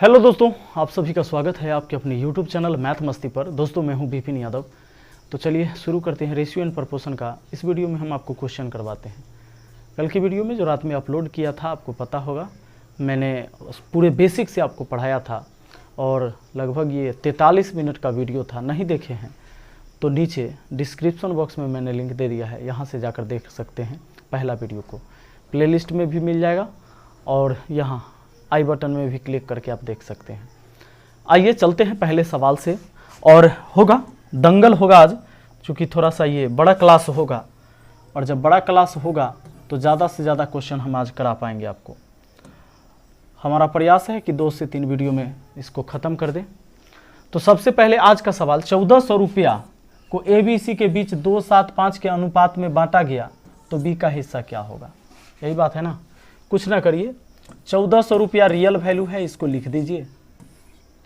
Hello दोस्तों, आप सभी का स्वागत है आपके अपने यूट्यूब चैनल मैथ मस्ती पर। दोस्तों मैं हूं विपिन यादव। तो चलिए शुरू करते हैं रेशियो एंड प्रपोर्शन का। इस वीडियो में हम आपको क्वेश्चन करवाते हैं। कल की वीडियो में जो रात में अपलोड किया था, आपको पता होगा, मैंने पूरे बेसिक से आपको पढ़ाया था और लगभग ये 43 मिनट का वीडियो था। नहीं देखे हैं तो नीचे डिस्क्रिप्शन बॉक्स में मैंने लिंक दे दिया है, यहाँ से जाकर देख सकते हैं पहला वीडियो को। प्लेलिस्ट में भी मिल जाएगा और यहाँ आई बटन में भी क्लिक करके आप देख सकते हैं। आइए चलते हैं पहले सवाल से, और होगा दंगल होगा आज, चूँकि थोड़ा सा ये बड़ा क्लास होगा, और जब बड़ा क्लास होगा तो ज़्यादा से ज़्यादा क्वेश्चन हम आज करा पाएंगे आपको। हमारा प्रयास है कि 2 से 3 वीडियो में इसको ख़त्म कर दें। तो सबसे पहले आज का सवाल, 1400 रुपया को ABC के बीच 2-7-5 के अनुपात में बांटा गया तो B का हिस्सा क्या होगा। यही बात है ना, कुछ ना करिए। 1400 रुपया रियल वैल्यू है, इसको लिख दीजिए।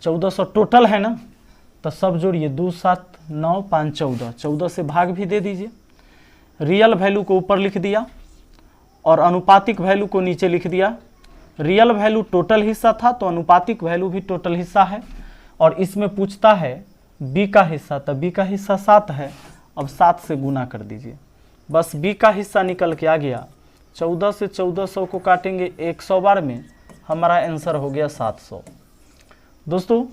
1400 टोटल है ना, तो सब जोड़िए, 2 7 9 5 14, 14 से भाग भी दे दीजिए। रियल वैल्यू को ऊपर लिख दिया और अनुपातिक वैल्यू को नीचे लिख दिया। रियल वैल्यू टोटल हिस्सा था तो अनुपातिक वैल्यू भी टोटल हिस्सा है, और इसमें पूछता है बी का हिस्सा, तो बी का हिस्सा 7 है। अब 7 से गुना कर दीजिए, बस बी का हिस्सा निकल के आ गया। 14 से 1400 को काटेंगे 100 बार में, हमारा आंसर हो गया 700। दोस्तों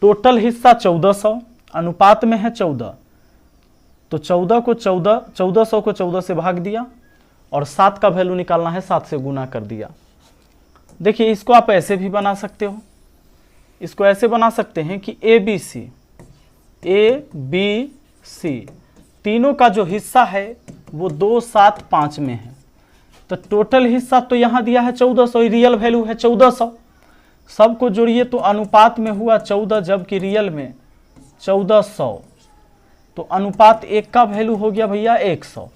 टोटल हिस्सा 1400, अनुपात में है 14, तो 1400 को 14 से भाग दिया और 7 का वैल्यू निकालना है, 7 से गुना कर दिया। देखिए इसको आप ऐसे भी बना सकते हो, इसको ऐसे बना सकते हैं कि ABC तीनों का जो हिस्सा है वो 2 7 5 में है। तो टोटल हिस्सा तो यहाँ दिया है 1400, रियल वैल्यू है 1400, सबको जोड़िए तो अनुपात में हुआ 14, जबकि रियल में 1400। तो अनुपात 1 का वैल्यू हो गया भैया 100,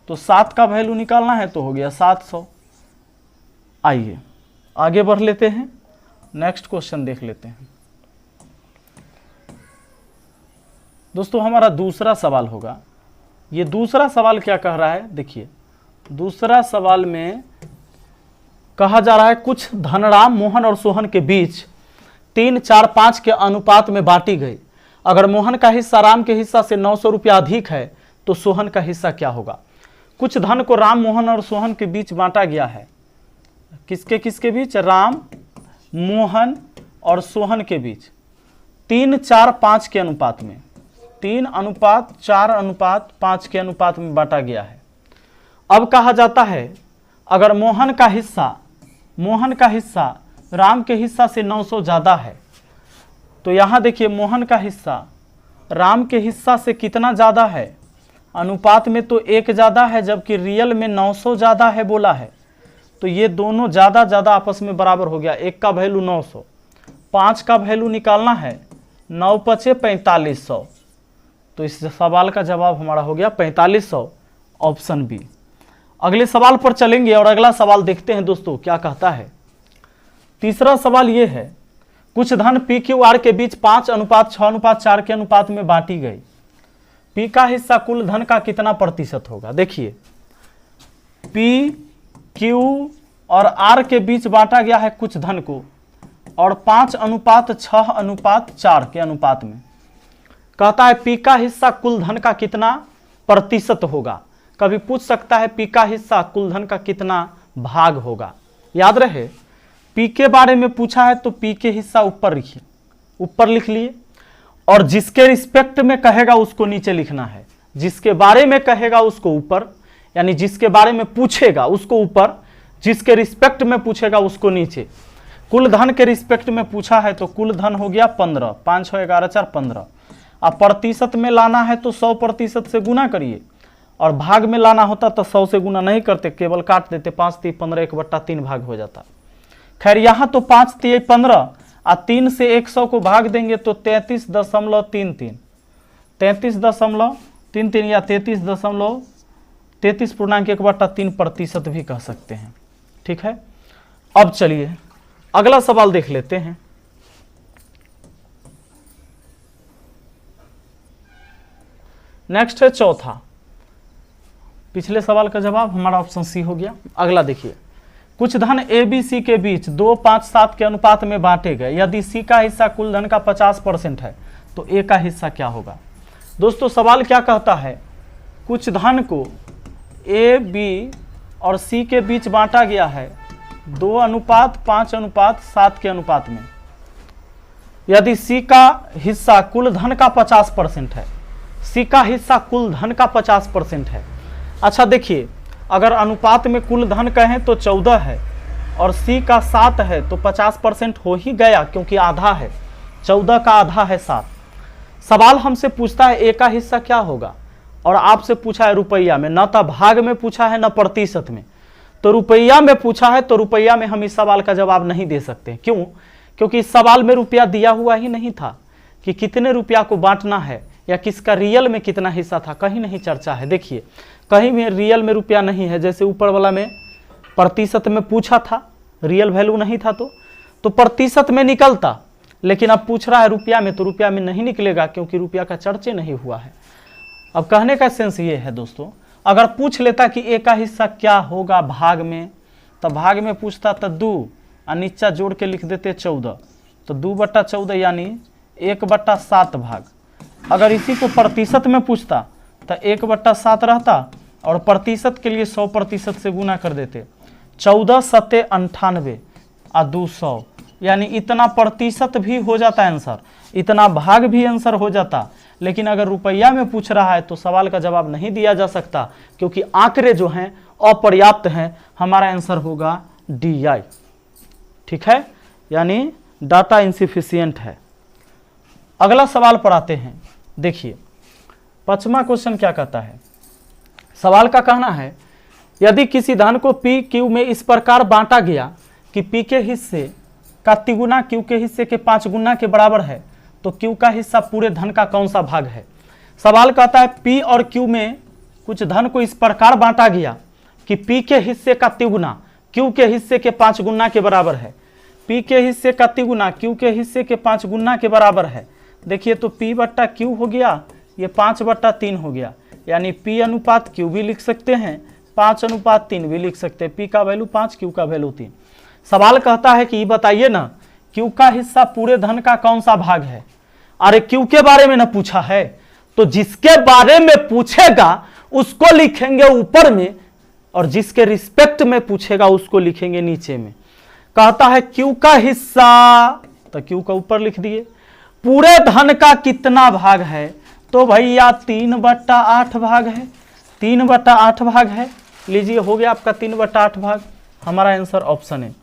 तो 7 का वैल्यू निकालना है तो हो गया 700। आइए आगे बढ़ लेते हैं, नेक्स्ट क्वेश्चन देख लेते हैं। दोस्तों हमारा दूसरा सवाल होगा। ये दूसरा सवाल क्या कह रहा है, देखिए दूसरा सवाल में कहा जा रहा है कुछ धनराम मोहन और सोहन के बीच 3 4 5 के अनुपात में बांटी गई। अगर मोहन का हिस्सा राम के हिस्सा से 900 रुपया अधिक है तो सोहन का हिस्सा क्या होगा। कुछ धन को राम मोहन और सोहन के बीच बांटा गया है। किसके किसके बीच, राम मोहन और सोहन के बीच 3 4 5 के अनुपात में, 3:4:5 के अनुपात में बांटा गया है। अब कहा जाता है अगर मोहन का हिस्सा राम के हिस्सा से 900 ज़्यादा है, तो यहाँ देखिए मोहन का हिस्सा राम के हिस्सा से कितना ज़्यादा है, अनुपात में तो 1 ज़्यादा है, जबकि रियल में 900 ज़्यादा है बोला है। तो ये दोनों ज़्यादा आपस में बराबर हो गया। 1 का वैल्यू 900, 5 का वैल्यू निकालना है, 9 5 4500। तो इस सवाल का जवाब हमारा हो गया 4500, ऑप्शन बी। अगले सवाल पर चलेंगे और अगला सवाल देखते हैं दोस्तों क्या कहता है। तीसरा सवाल ये है, कुछ धन PQR के बीच 5:6:4 के अनुपात में बांटी गई। P का हिस्सा कुल धन का कितना प्रतिशत होगा। देखिए P Q और R के बीच बांटा गया है कुछ धन को, और 5:6:4 के अनुपात में। कहता है P का हिस्सा कुल धन का कितना प्रतिशत होगा। कभी पूछ सकता है P का हिस्सा कुल धन का कितना भाग होगा। याद रहे P के बारे में पूछा है तो P के हिस्सा ऊपर लिखिए, ऊपर लिख लिए, और जिसके रिस्पेक्ट में कहेगा उसको नीचे लिखना है। जिसके बारे में कहेगा उसको ऊपर, यानी जिसके बारे में पूछेगा उसको ऊपर, जिसके रिस्पेक्ट में पूछेगा उसको नीचे। कुल धन के रिस्पेक्ट में पूछा है तो कुल धन हो गया 15, 5 6 11 4 15। अब प्रतिशत में लाना है तो 100% से गुना करिए, और भाग में लाना होता तो 100 से गुना नहीं करते, केवल काट देते, 5 3 15 1/3 भाग हो जाता। खैर यहाँ तो 5 3 15 और 3 से 100 को भाग देंगे तो 33.33, 33.33 या 33.1/3% भी कह सकते हैं। ठीक है, अब चलिए अगला सवाल देख लेते हैं। नेक्स्ट है चौथा। पिछले सवाल का जवाब हमारा ऑप्शन सी हो गया। अगला देखिए, कुछ धन ए बी सी के बीच 2, 5, 7 के अनुपात में बांटे गए। यदि सी का हिस्सा कुल धन का 50% है तो ए का हिस्सा क्या होगा। दोस्तों सवाल क्या कहता है, कुछ धन को ए बी और सी के बीच बांटा गया है 2:5:7 के अनुपात में। यदि सी का हिस्सा कुल धन का 50% है, सी का हिस्सा कुल धन का 50% है। अच्छा देखिए, अगर अनुपात में कुल धन कहें तो 14 है और सी का 7 है तो 50% हो ही गया, क्योंकि आधा है, 14 का आधा है 7। सवाल हमसे पूछता है ए का हिस्सा क्या होगा, और आपसे पूछा है रुपया में, न तो भाग में पूछा है न प्रतिशत में। तो रुपया में पूछा है तो रुपया में हम इस सवाल का जवाब नहीं दे सकते। क्यों? क्योंकि इस सवाल में रुपया दिया हुआ ही नहीं था कि कितने रुपया को बांटना है या किसका रियल में कितना हिस्सा था, कहीं नहीं चर्चा है। देखिए कहीं भी रियल में रुपया नहीं है। जैसे ऊपर वाला में प्रतिशत में पूछा था, रियल वैल्यू नहीं था तो प्रतिशत में निकलता, लेकिन अब पूछ रहा है रुपया में, तो रुपया में नहीं निकलेगा क्योंकि रुपया का चर्चे नहीं हुआ है। अब कहने का सेंस ये है दोस्तों, अगर पूछ लेता कि ए का हिस्सा क्या होगा भाग में, तो भाग में पूछता तो 2 और नीचा जोड़ के लिख देते 14, तो 2/14 यानी 1/7 भाग। अगर इसी को प्रतिशत में पूछता तो 1/7 रहता और प्रतिशत के लिए 100% से गुना कर देते, 14 सत्ते 98 और 200, यानी इतना प्रतिशत भी हो जाता आंसर, इतना भाग भी आंसर हो जाता। लेकिन अगर रुपया में पूछ रहा है तो सवाल का जवाब नहीं दिया जा सकता, क्योंकि आंकड़े जो हैं अपर्याप्त हैं। हमारा आंसर होगा DI, ठीक है, यानी डाटा इनसफिशिएंट है। अगला सवाल पर आते हैं। देखिए 5वां क्वेश्चन क्या कहता है। सवाल का कहना है, यदि किसी धन को पी क्यू में इस प्रकार बांटा गया कि पी के हिस्से का 3 गुना क्यू के हिस्से के 5 गुना के बराबर है, तो क्यू का हिस्सा पूरे धन का कौन सा भाग है। सवाल कहता है पी और क्यू में कुछ धन को इस प्रकार बांटा गया कि पी के हिस्से का 3 गुना क्यू के हिस्से के 5 गुना के बराबर है। पी के हिस्से का 3 गुना क्यू के हिस्से के 5 गुना के बराबर है। देखिए तो P बट्टा क्यू हो गया, ये 5/3 हो गया, यानी P अनुपात क्यू भी लिख सकते हैं, 5:3 भी लिख सकते हैं। P का वैल्यू 5, क्यू का वैल्यू 3। सवाल कहता है कि ये बताइए ना, क्यू का हिस्सा पूरे धन का कौन सा भाग है। अरे क्यू के बारे में ना पूछा है, तो जिसके बारे में पूछेगा उसको लिखेंगे ऊपर में, और जिसके रिस्पेक्ट में पूछेगा उसको लिखेंगे नीचे में। कहता है क्यू का हिस्सा, तो क्यू का ऊपर लिख दिए। पूरे धन का कितना भाग है, तो भैया 3/8 भाग है, 3/8 भाग है। लीजिए हो गया आपका 3/8 भाग। हमारा आंसर ऑप्शन है,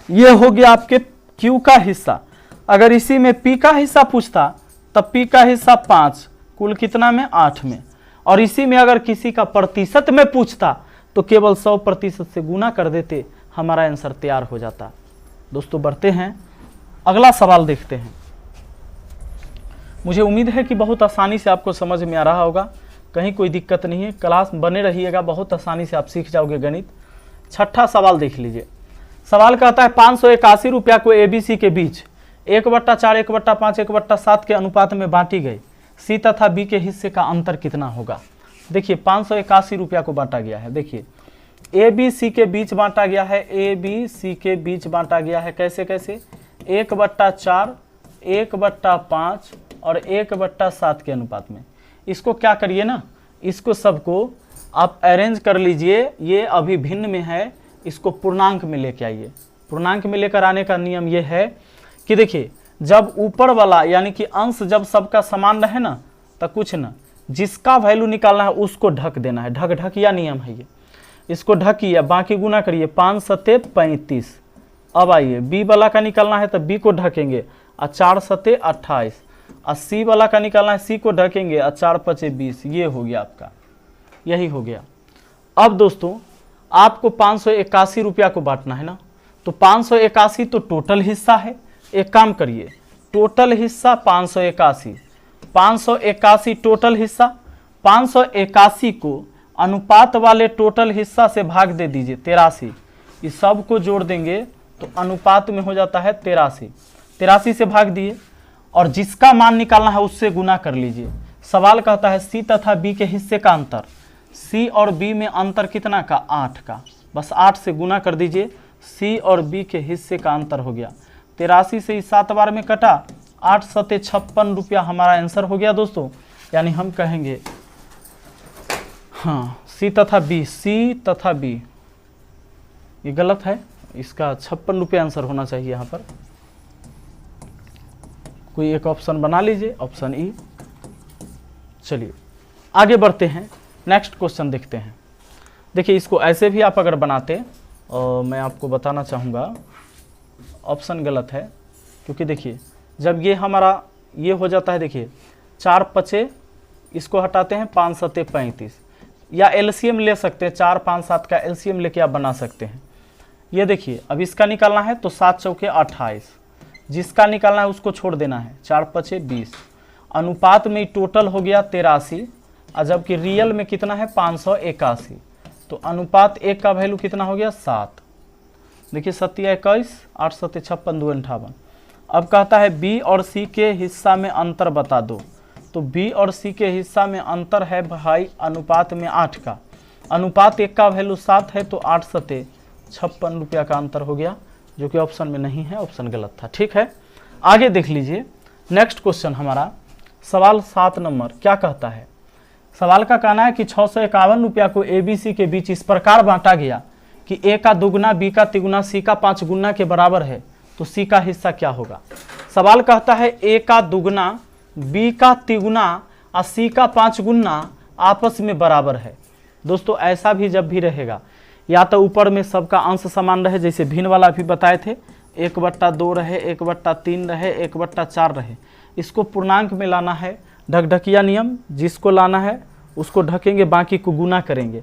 ये हो गया आपके क्यू का हिस्सा। अगर इसी में पी का हिस्सा पूछता तब पी का हिस्सा 5, कुल कितना में 8 में, और इसी में अगर किसी का प्रतिशत में पूछता तो केवल 100% से गुना कर देते, हमारा आंसर तैयार हो जाता। दोस्तों बढ़ते हैं, अगला सवाल देखते हैं। मुझे उम्मीद है कि बहुत आसानी से आपको समझ में आ रहा होगा, कहीं कोई दिक्कत नहीं है। क्लास बने रहिएगा, बहुत आसानी से आप सीख जाओगे गणित। 6ठा सवाल देख लीजिए। सवाल कहता है 581 रुपया को ABC के बीच 1/4, 1/5, 1/7 के अनुपात में बांटी गई। सी तथा बी के हिस्से का अंतर कितना होगा। देखिए 581 रुपया को बांटा गया है। देखिए ABC के बीच बांटा गया है, ABC के बीच बांटा गया है। कैसे कैसे, 1/4, 1/5 और 1/7 के अनुपात में। इसको क्या करिए ना, इसको सबको आप अरेंज कर लीजिए। ये अभी भिन्न में है, इसको पूर्णांक में लेके आइए। पूर्णांक में लेकर आने का नियम ये है कि देखिए जब ऊपर वाला यानी कि अंश जब सबका समान रहे ना, तो कुछ ना, जिसका वैल्यू निकालना है उसको ढक देना है। ढक ढकिया नियम है ये, इसको ढकिए, बाकी गुना करिए। 5 सत्ते 35। अब आइए बी वाला का निकालना है तो बी को ढकेंगे, और 4 सत्ते 28। और सी वाला का निकालना है, सी को ढकेंगे, और 4 5 20। ये हो गया आपका, यही हो गया। अब दोस्तों आपको 581 रुपया को बांटना है ना, तो 581 तो टोटल हिस्सा है। एक काम करिए, टोटल हिस्सा 581, 581 टोटल हिस्सा। 581 को अनुपात वाले टोटल हिस्सा से भाग दे दीजिए 83। इस सब को जोड़ देंगे तो अनुपात में हो जाता है 83। 83 से भाग दिए, और जिसका मान निकालना है उससे गुना कर लीजिए। सवाल कहता है सी तथा बी के हिस्से का अंतर। सी और बी में अंतर कितना का, 8 का। बस 8 से गुना कर दीजिए, सी और बी के हिस्से का अंतर हो गया। 83 से इस 7 बार में कटा, 8 सते 56 रुपया हमारा आंसर हो गया दोस्तों। यानी हम कहेंगे हाँ सी तथा बी ये गलत है, इसका 56 रुपये आंसर होना चाहिए यहाँ पर। कोई एक ऑप्शन बना लीजिए, ऑप्शन ई। चलिए आगे बढ़ते हैं, नेक्स्ट क्वेश्चन देखते हैं। देखिए इसको ऐसे भी आप अगर बनाते, और मैं आपको बताना चाहूँगा ऑप्शन गलत है, क्योंकि देखिए जब ये हमारा ये हो जाता है, देखिए 4 पचे इसको हटाते हैं 5 सते 35, या एलसीएम ले सकते हैं, 4 5 7 का एलसीएम लेके आप बना सकते हैं। ये देखिए अब इसका निकालना है तो 7 चौके 28, जिसका निकालना है उसको छोड़ देना है, 4 पचे 20, अनुपात में टोटल हो गया 83, और जबकि रियल में कितना है 581, तो अनुपात 1 का वैल्यू कितना हो गया 7। देखिए 7 21, 8 सते 56 2 58। अब कहता है बी और सी के हिस्सा में अंतर बता दो, तो बी और सी के हिस्सा में अंतर है भाई अनुपात में 8 का, अनुपात 1 का वैल्यू 7 है, तो 8 सते 56 रुपया का अंतर हो गया, जो कि ऑप्शन में नहीं है, ऑप्शन गलत था। ठीक है, आगे देख लीजिए नेक्स्ट क्वेश्चन हमारा सवाल 7 नंबर क्या कहता है। सवाल का कहना है कि 651 रुपया को ए बी सी के बीच इस प्रकार बांटा गया कि ए का दुगुना, बी का तिगुना, सी का 5 गुना के बराबर है, तो सी का हिस्सा क्या होगा। सवाल कहता है ए का दुगना, बी का तिगुना और सी का 5 गुना आपस में बराबर है। दोस्तों ऐसा भी जब भी रहेगा, या तो ऊपर में सबका अंश समान रहे, जैसे भिन्न वाला भी बताए थे, 1/2 रहे, 1/3 रहे, 1/4 रहे, इसको पूर्णांक में लाना है, ढकढकिया नियम, जिसको लाना है उसको ढकेंगे, बाकी को गुना करेंगे।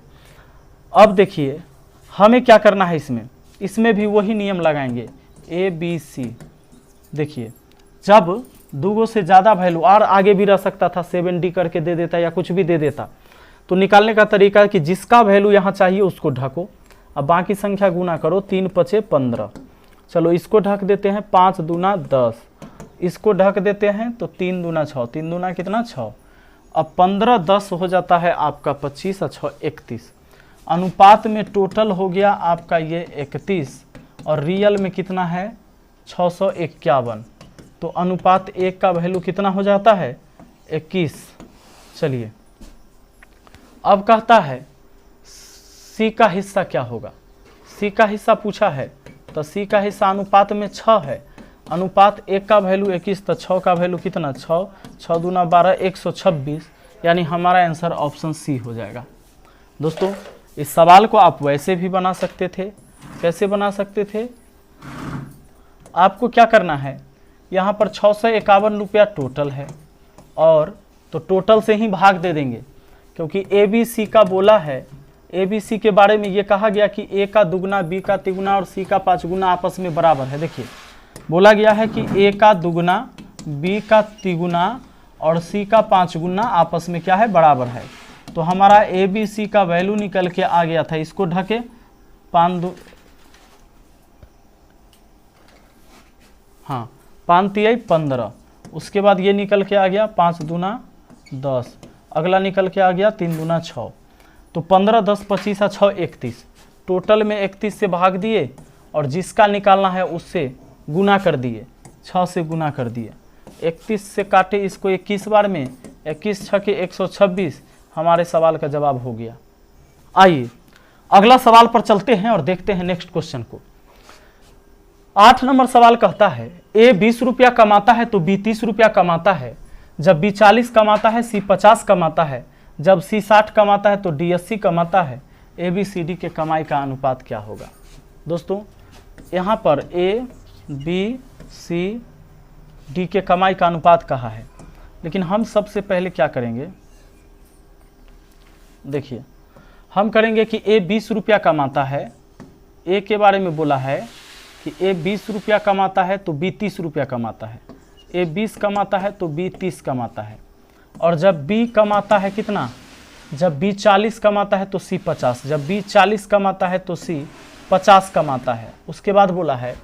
अब देखिए हमें क्या करना है, इसमें भी वही नियम लगाएंगे, ए बी सी। देखिए जब दूगो से ज़्यादा वैल्यू, और आगे भी रह सकता था, 7D करके दे देता या कुछ भी दे देता, तो निकालने का तरीका है कि जिसका वैल्यू यहाँ चाहिए उसको ढको, अब बाकी संख्या गुना करो, 3 पचे 15। चलो इसको ढक देते हैं, 5 दूना 10, इसको ढक देते हैं तो 3 दूना 6, 3 दूना कितना 6, अब 15 10 हो जाता है आपका 25 और 6 31, अनुपात में टोटल हो गया आपका ये 31, और रियल में कितना है 651, तो अनुपात 1 का वैल्यू कितना हो जाता है 21। चलिए अब कहता है सी का हिस्सा क्या होगा, सी का हिस्सा पूछा है, तो सी का हिस्सा अनुपात में 6 है, अनुपात 1 का वैल्यू 21, तो 6 का वैल्यू कितना 6, 6 दूना 12, 126, यानी हमारा आंसर ऑप्शन सी हो जाएगा। दोस्तों इस सवाल को आप वैसे भी बना सकते थे, कैसे बना सकते थे, आपको क्या करना है, यहाँ पर 651 रुपया टोटल है, और तो टोटल से ही भाग दे देंगे, क्योंकि ए बी सी का बोला है, ए बी सी के बारे में ये कहा गया कि ए का दुगना, बी का तिगुना और सी का 5 गुना आपस में बराबर है। देखिए बोला गया है कि ए का दुगना, बी का तिगुना और सी का 5 गुना आपस में क्या है बराबर है, तो हमारा ए बी सी का वैल्यू निकल के आ गया था, इसको ढके 5 तिहाई 15, उसके बाद ये निकल के आ गया 5 दूना 10, अगला निकल के आ गया 3 दूना 6, तो 15 10 25 और 6 31, टोटल में 31 से भाग दिए और जिसका निकालना है उससे गुना कर दिए, 6 से गुना कर दिए, 31 से काटे इसको 21 बार में, 21 6 के 126, हमारे सवाल का जवाब हो गया। आइए अगला सवाल पर चलते हैं और देखते हैं नेक्स्ट क्वेश्चन को। 8 नंबर सवाल कहता है ए 20 रुपया कमाता है तो बी 30 रुपया कमाता है, जब बी 40 कमाता है सी 50 कमाता है, जब सी 60 कमाता है तो डी 80 कमाता है, ए बी सी डी के कमाई का अनुपात क्या होगा। दोस्तों यहाँ पर ए बी सी डी के कमाई का अनुपात कहा है, लेकिन हम सबसे पहले क्या करेंगे, देखिए हम करेंगे कि ए 20 रुपया कमाता है, ए के बारे में बोला है कि ए 20 रुपया कमाता है तो बी 30 रुपया कमाता है, ए 20 कमाता है तो बी 30 कमाता है, और जब बी कमाता है कितना, जब बी 40 कमाता है तो सी 50, जब बी 40 कमाता है तो सी 50 कमाता है। उसके बाद बोला है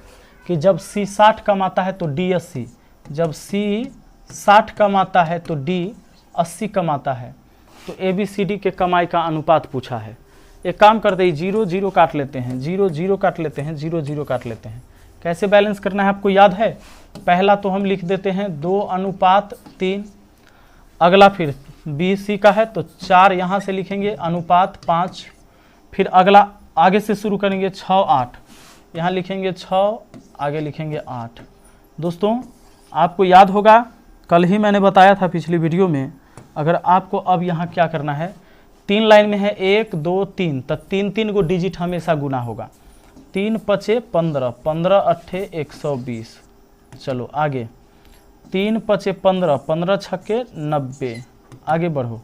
कि जब सी 60 कमाता है तो डी 80, जब सी 60 कमाता है तो डी 80 कमाता है, तो ए बी सी डी के कमाई का अनुपात पूछा है। एक काम करते हैं, 0 0 काट लेते हैं, 0 0 काट लेते हैं, 0 0 काट लेते हैं। कैसे बैलेंस करना है आपको याद है? पहला तो हम लिख देते हैं 2:3। अगला फिर BC का है तो 4 यहाँ से लिखेंगे, अनुपात 5। फिर अगला आगे से शुरू करेंगे 6 8, यहाँ लिखेंगे 6, आगे लिखेंगे 8। दोस्तों आपको याद होगा, कल ही मैंने बताया था पिछली वीडियो में, अगर आपको अब यहाँ क्या करना है, 3 लाइन में है 1 2 3, तो 3 3 को डिजिट हमेशा गुना होगा। 3 5 15, 15 8 120। चलो आगे, 3 5 15, 15 6 90। आगे बढ़ो,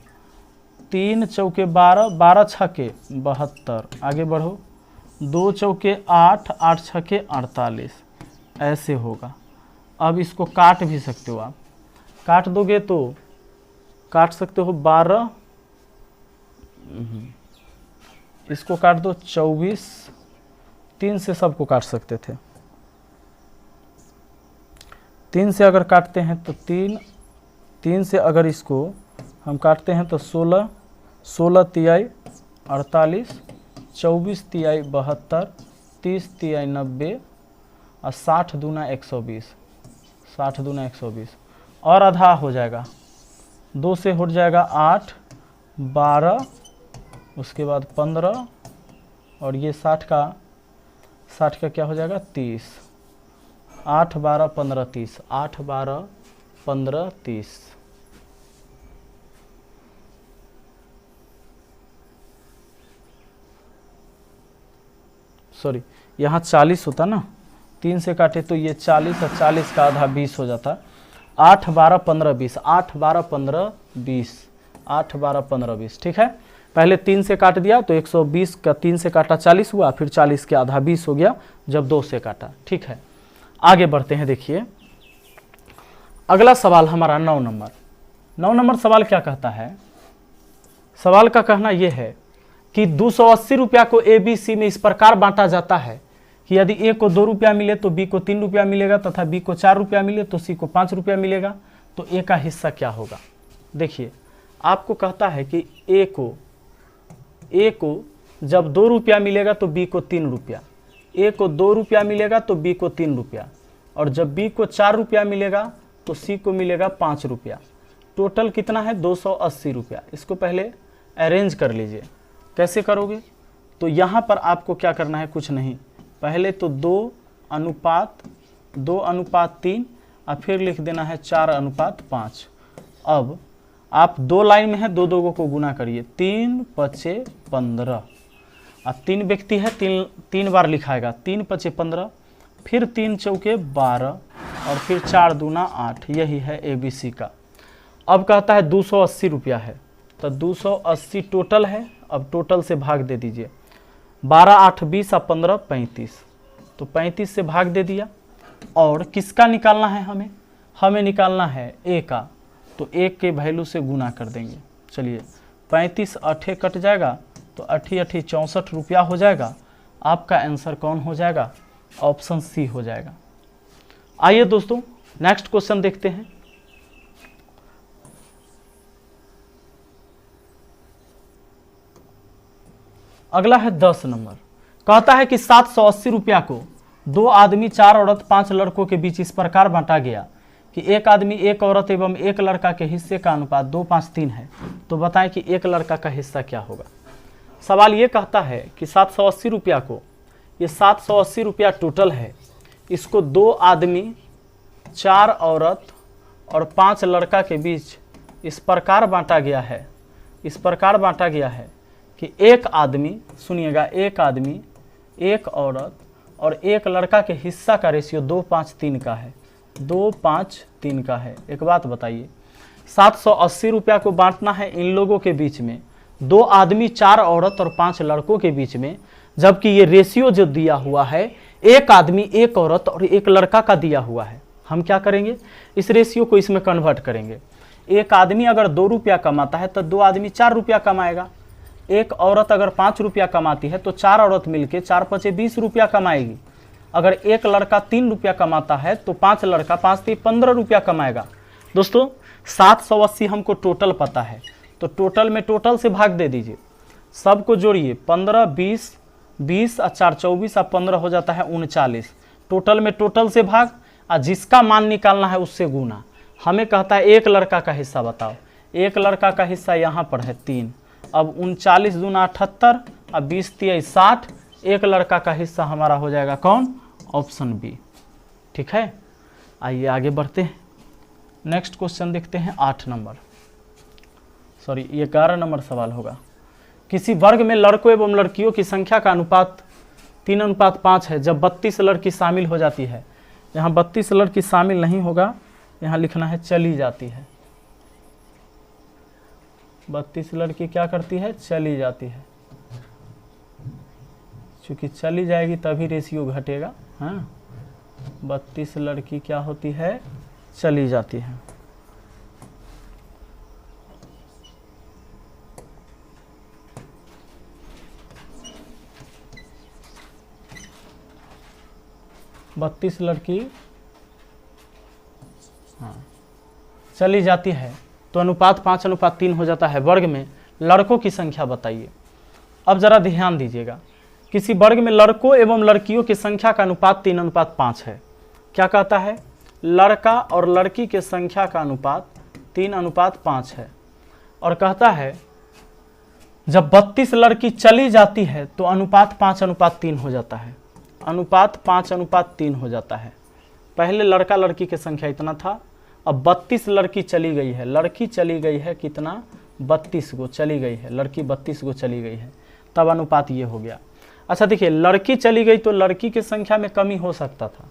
3 चौके 12, 12 6 72। आगे बढ़ो, 2 चौके 8, 8 6 48। ऐसे होगा। अब इसको काट भी सकते हो आप, काट दोगे तो काट सकते हो 12, इसको काट दो 24। 3 से सबको काट सकते थे, 3 से अगर काटते हैं तो 3 से अगर इसको हम काटते हैं तो 16, 16 तिहाई 48, 24 तिहाई 72, 30 तिहाई 90 और 60 दूना 120, 60 दूना 120 और आधा हो जाएगा। 2 से हट जाएगा 8, 12, उसके बाद 15 और ये 60 का क्या हो जाएगा 30। 8 12 15 30, 8 12 15 30। सॉरी, यहाँ 40 होता ना, 3 से काटे तो ये 40 और 40 का आधा 20 हो जाता। 8 12 15 20, 8 12 15 20, 8 12 15 20। ठीक है, पहले 3 से काट दिया तो 120 का 3 से काटा 40 हुआ, फिर 40 के आधा 20 हो गया जब 2 से काटा। ठीक है, आगे बढ़ते हैं। देखिए अगला सवाल हमारा 9 नंबर। 9 नंबर सवाल क्या कहता है? सवाल का कहना यह है कि 280 रुपया को ABC में इस प्रकार बांटा जाता है कि यदि A को 2 रुपया मिले तो B को 3 रुपया मिलेगा तथा B को 4 रुपया मिले तो C को 5 रुपया मिलेगा, तो A का हिस्सा क्या होगा? देखिए आपको कहता है कि A को जब 2 रुपया मिलेगा तो B को 3 रुपया, A को 2 रुपया मिलेगा तो B को 3 रुपया, और जब B को 4 रुपया मिलेगा तो C को मिलेगा 5 रुपया। टोटल कितना है? 280 रुपया। इसको पहले अरेंज कर लीजिए। कैसे करोगे? तो यहाँ पर आपको क्या करना है, कुछ नहीं, पहले तो 2:3 और फिर लिख देना है 4:5। अब आप 2 लाइन में है, 2 2 को गुना करिए, 3 5 15। अब 3 व्यक्ति है, 3 बार लिखाएगा, 3 5 15, फिर 3 चौके 12 और फिर 4 दूना 8। यही है ABC का। अब कहता है 280 रुपया है, तो 280 टोटल है। अब टोटल से भाग दे दीजिए, 12 8 20 और 15 35, तो 35 से भाग दे दिया। और किसका निकालना है? हमें निकालना है A का, तो 1 के वैल्यू से गुना कर देंगे। चलिए 35 8 कट जाएगा तो 8 8 64 रुपया हो जाएगा। आपका आंसर कौन हो जाएगा? ऑप्शन C हो जाएगा। आइए दोस्तों नेक्स्ट क्वेश्चन देखते हैं। अगला है 10 नंबर। कहता है कि 780 रुपया को 2 आदमी 4 औरत 5 लड़कों के बीच इस प्रकार बांटा गया कि 1 आदमी 1 औरत एवं 1 लड़का के हिस्से का अनुपात 2:5:3 है। तो बताएं कि 1 लड़का का हिस्सा क्या होगा। सवाल ये कहता है कि 780 रुपया को, ये 780 रुपया टोटल है, इसको 2 आदमी 4 औरत और 5 लड़का के बीच इस प्रकार बांटा गया है, इस प्रकार बांटा गया है कि 1 आदमी, सुनिएगा, 1 आदमी 1 औरत और 1 लड़का के हिस्सा का रेशियो 2:5:3 का है, 2:5:3 का है। एक बात बताइए, 780 रुपया को बांटना है इन लोगों के बीच में, 2 आदमी 4 औरत और 5 लड़कों के बीच में, जबकि ये रेशियो जो दिया हुआ है 1 आदमी 1 औरत और 1 लड़का का दिया हुआ है। हम क्या करेंगे, इस रेशियो को इसमें कन्वर्ट करेंगे। 1 आदमी अगर 2 रुपया कमाता है तो 2 आदमी 4 रुपया कमाएगा। 1 औरत अगर 5 रुपया कमाती है तो 4 औरत मिलके 4 5 20 रुपया कमाएगी। अगर 1 लड़का 3 रुपया कमाता है तो 5 लड़का 5 3 15 रुपया कमाएगा। दोस्तों 780 हमको टोटल पता है, तो टोटल में टोटल से भाग दे दीजिए। सबको जोड़िए 15, 20, 20 और 4 24 और 15 हो जाता है 39। टोटल में टोटल से भाग और जिसका मान निकालना है उससे गुना। हमें कहता है एक लड़का का हिस्सा बताओ। एक लड़का का हिस्सा यहाँ पर है 3। अब 39 दूना 78 और 20 3 60। एक लड़का का हिस्सा हमारा हो जाएगा कौन? Option B. ठीक है, आइए आगे बढ़ते हैं। नेक्स्ट क्वेश्चन देखते हैं 8 नंबर, सॉरी ये 11 नंबर सवाल होगा। किसी वर्ग में लड़कों एवं लड़कियों की संख्या का अनुपात 3:5 है जब 32 लड़की शामिल हो जाती है। यहाँ 32 लड़की शामिल नहीं होगा, यहाँ लिखना है चली जाती है। 32 लड़की क्या करती है? चली जाती है। चूंकि चली जाएगी तभी रेशियो घटेगा। हाँ, 32 लड़की क्या होती है? चली जाती है। बत्तीस लड़की हाँ चली जाती है तो अनुपात 5:3 हो जाता है। वर्ग में लड़कों की संख्या बताइए। अब जरा ध्यान दीजिएगा, किसी वर्ग में लड़कों एवं लड़कियों की संख्या का अनुपात 3:5 है। क्या कहता है? लड़का और लड़की के संख्या का अनुपात 3:5 है। और कहता है जब 32 लड़की चली जाती है तो अनुपात 5:3 हो जाता है। अनुपात 5:3 हो जाता है। पहले लड़का लड़की की संख्या इतना था, अब 32 लड़की चली गई है। लड़की चली गई है कितना? 32 गो चली गई है। लड़की 32 गो चली गई है, तब अनुपात ये हो गया। अच्छा देखिए, लड़की चली गई तो लड़की की संख्या में कमी हो सकता था,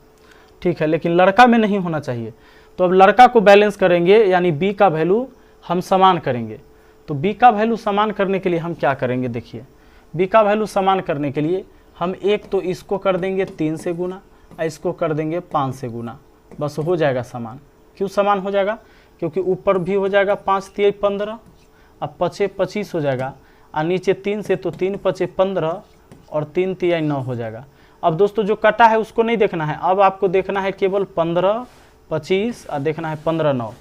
ठीक है, लेकिन लड़का में नहीं होना चाहिए। तो अब लड़का को बैलेंस करेंगे, यानी बी का वैल्यू हम समान करेंगे। तो बी का वैल्यू समान करने के लिए हम क्या करेंगे? देखिए, बी का वैल्यू समान करने के लिए हम एक तो इसको कर देंगे 3 से गुना और इसको कर देंगे 5 से गुना, बस हो जाएगा समान। क्यों समान हो जाएगा? क्योंकि ऊपर भी हो जाएगा 5 3 15 और 5 25 हो जाएगा, और नीचे 3 से तो 3 5 15 और 3 3 9 हो जाएगा। अब दोस्तों जो कटा है उसको नहीं देखना है, अब आपको देखना है केवल 15 25 और देखना है 15 9।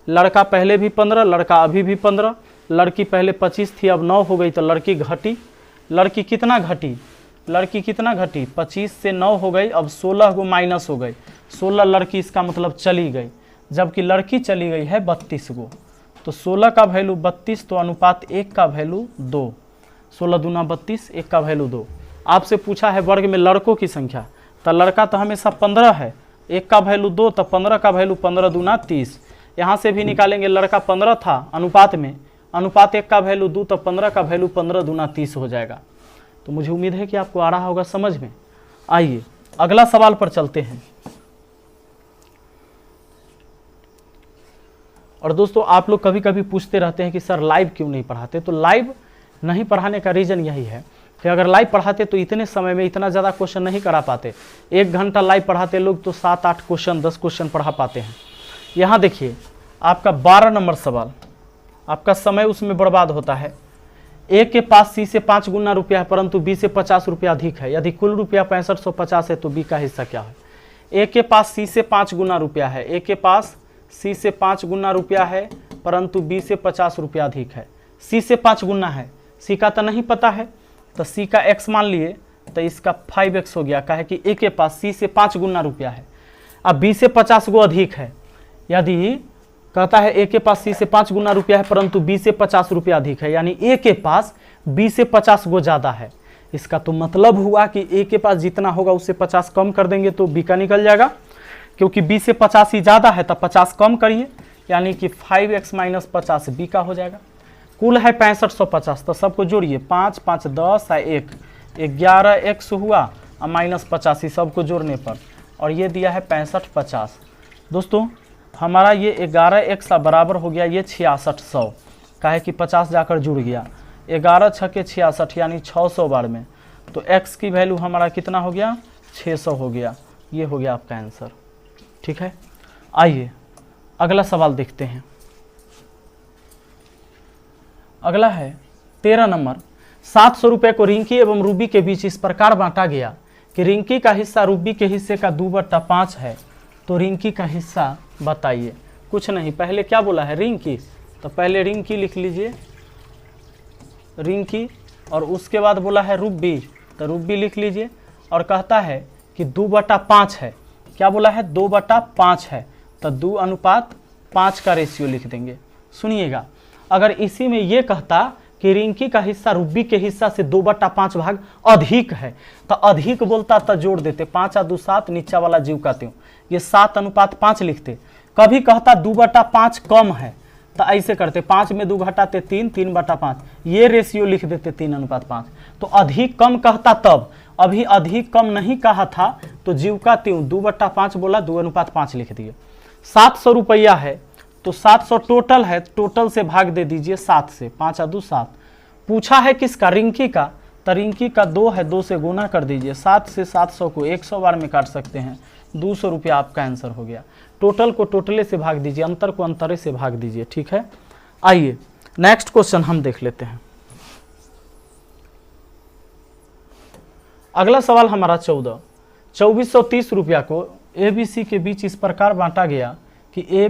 लड़का पहले भी 15, लड़का अभी भी 15, लड़की पहले 25 थी अब 9 हो गई तो लड़की घटी। लड़की कितना घटी? लड़की कितना घटी? 25 से 9 हो गई, अब 16 गो माइनस हो गई। 16 लड़की, इसका मतलब चली गई, जबकि लड़की चली गई है 32 गो। तो 16 का वैल्यू 32, तो अनुपात 1 का वैल्यू 2। 16 दूना 32, 1 का वैल्यू 2। आपसे पूछा है वर्ग में लड़कों की संख्या, तो लड़का तो हमेशा 15 है, 1 का वैल्यू 2, तो 15 का वैल्यू 15 दूना 30। यहाँ से भी निकालेंगे, लड़का 15 था अनुपात में, अनुपात 1 का वैल्यू 2, तो 15 का वैल्यू 15 दूना 30 हो जाएगा। तो मुझे उम्मीद है कि आपको आ रहा होगा समझ में। आइए अगला सवाल पर चलते हैं। और दोस्तों आप लोग कभी कभी पूछते रहते हैं कि सर लाइव क्यों नहीं पढ़ाते? तो लाइव नहीं पढ़ाने का रीज़न यही है कि अगर लाइव पढ़ाते तो इतने समय में इतना ज़्यादा क्वेश्चन नहीं करा पाते। 1 घंटा लाइव पढ़ाते लोग तो 7-8 क्वेश्चन 10 क्वेश्चन पढ़ा पाते हैं। यहाँ देखिए आपका 12 नंबर सवाल, आपका समय उसमें बर्बाद होता है। ए के पास सी से 5 गुना रुपया है परंतु बी से 50 रुपया अधिक है। यदि कुल रुपया 6550 है तो बी का हिस्सा क्या है? ए के पास सी से 5 गुना रुपया है। ए के पास सी से 5 गुना रुपया है परंतु बी से 50 रुपया अधिक है। सी से 5 गुना है, सी का तो नहीं पता है, तो सी का x मान लिए तो इसका 5x हो गया। कहा है कि ए के पास सी से 5 गुना रुपया है, अब बी से 50 गो अधिक है। यदि कहता है ए के पास सी से 5 गुना रुपया है परंतु बी से 50 रुपया अधिक है, यानी ए के पास बी से 50 गो ज़्यादा है। इसका तो मतलब हुआ कि ए के पास जितना होगा उससे 50 कम कर देंगे तो बी का निकल जाएगा, क्योंकि बी से 50 ही ज़्यादा है तब 50 कम करिए, यानी कि 5x माइनस 50 बी का हो जाएगा। कुल है 6550, तो सबको जोड़िए 5 5 10 और 1 11x हुआ और माइनस 85 सबको जोड़ने पर, और ये दिया है 6550। दोस्तों हमारा ये 11x बराबर हो गया ये 6600, काहे कि 50 जाकर जुड़ गया। 11 छके 66 यानी 600 बार में, तो x की वैल्यू हमारा कितना हो गया? 600 हो गया। ये हो गया आपका आंसर। ठीक है, आइए अगला सवाल देखते हैं। अगला है 13 नंबर। 700 रुपये को रिंकी एवं रूबी के बीच इस प्रकार बांटा गया कि रिंकी का हिस्सा रूबी के हिस्से का 2/5 है, तो रिंकी का हिस्सा बताइए। कुछ नहीं, पहले क्या बोला है? रिंकी, तो पहले रिंकी लिख लीजिए। रिंकी और उसके बाद बोला है रुब्बी, तो रुब्बी लिख लीजिए। और कहता है कि 2/5 है, क्या बोला है 2/5 है, तो 2:5 का रेशियो लिख देंगे। सुनिएगा, अगर इसी में ये कहता कि रिंकी का हिस्सा रुब्बी के हिस्सा से 2/5 भाग अधिक है, तो अधिक बोलता तो जोड़ देते, 5 और 2 7, नीचा वाला जीव का त्यों, ये 7:5 लिखते। कभी कहता 2/5 कम है, तो ऐसे करते 5 में 2 घटाते 3, 3/5, ये रेशियो लिख देते 3:5। तो अधिक कम कहता तब, अभी अधिक कम नहीं कहा था, तो जीव का त्यों 2/5 बोला, 2:5 लिख दिए। 700 रुपया है, तो 700 टोटल है, टोटल से भाग दे दीजिए 7 से, 5 और 2 7। पूछा है किसका, रिंकी का, तो रिंकी का 2 है, 2 से गुना कर दीजिए। 7 से 700 को 100 बार में काट सकते हैं, 200 रुपया आपका आंसर हो गया। टोटल को टोटले से भाग दीजिए, अंतर को अंतरे से भाग दीजिए, ठीक है। आइए नेक्स्ट क्वेश्चन हम देख लेते हैं। अगला सवाल हमारा 2430 रुपया को ए बी सी के बीच इस प्रकार बांटा गया कि ए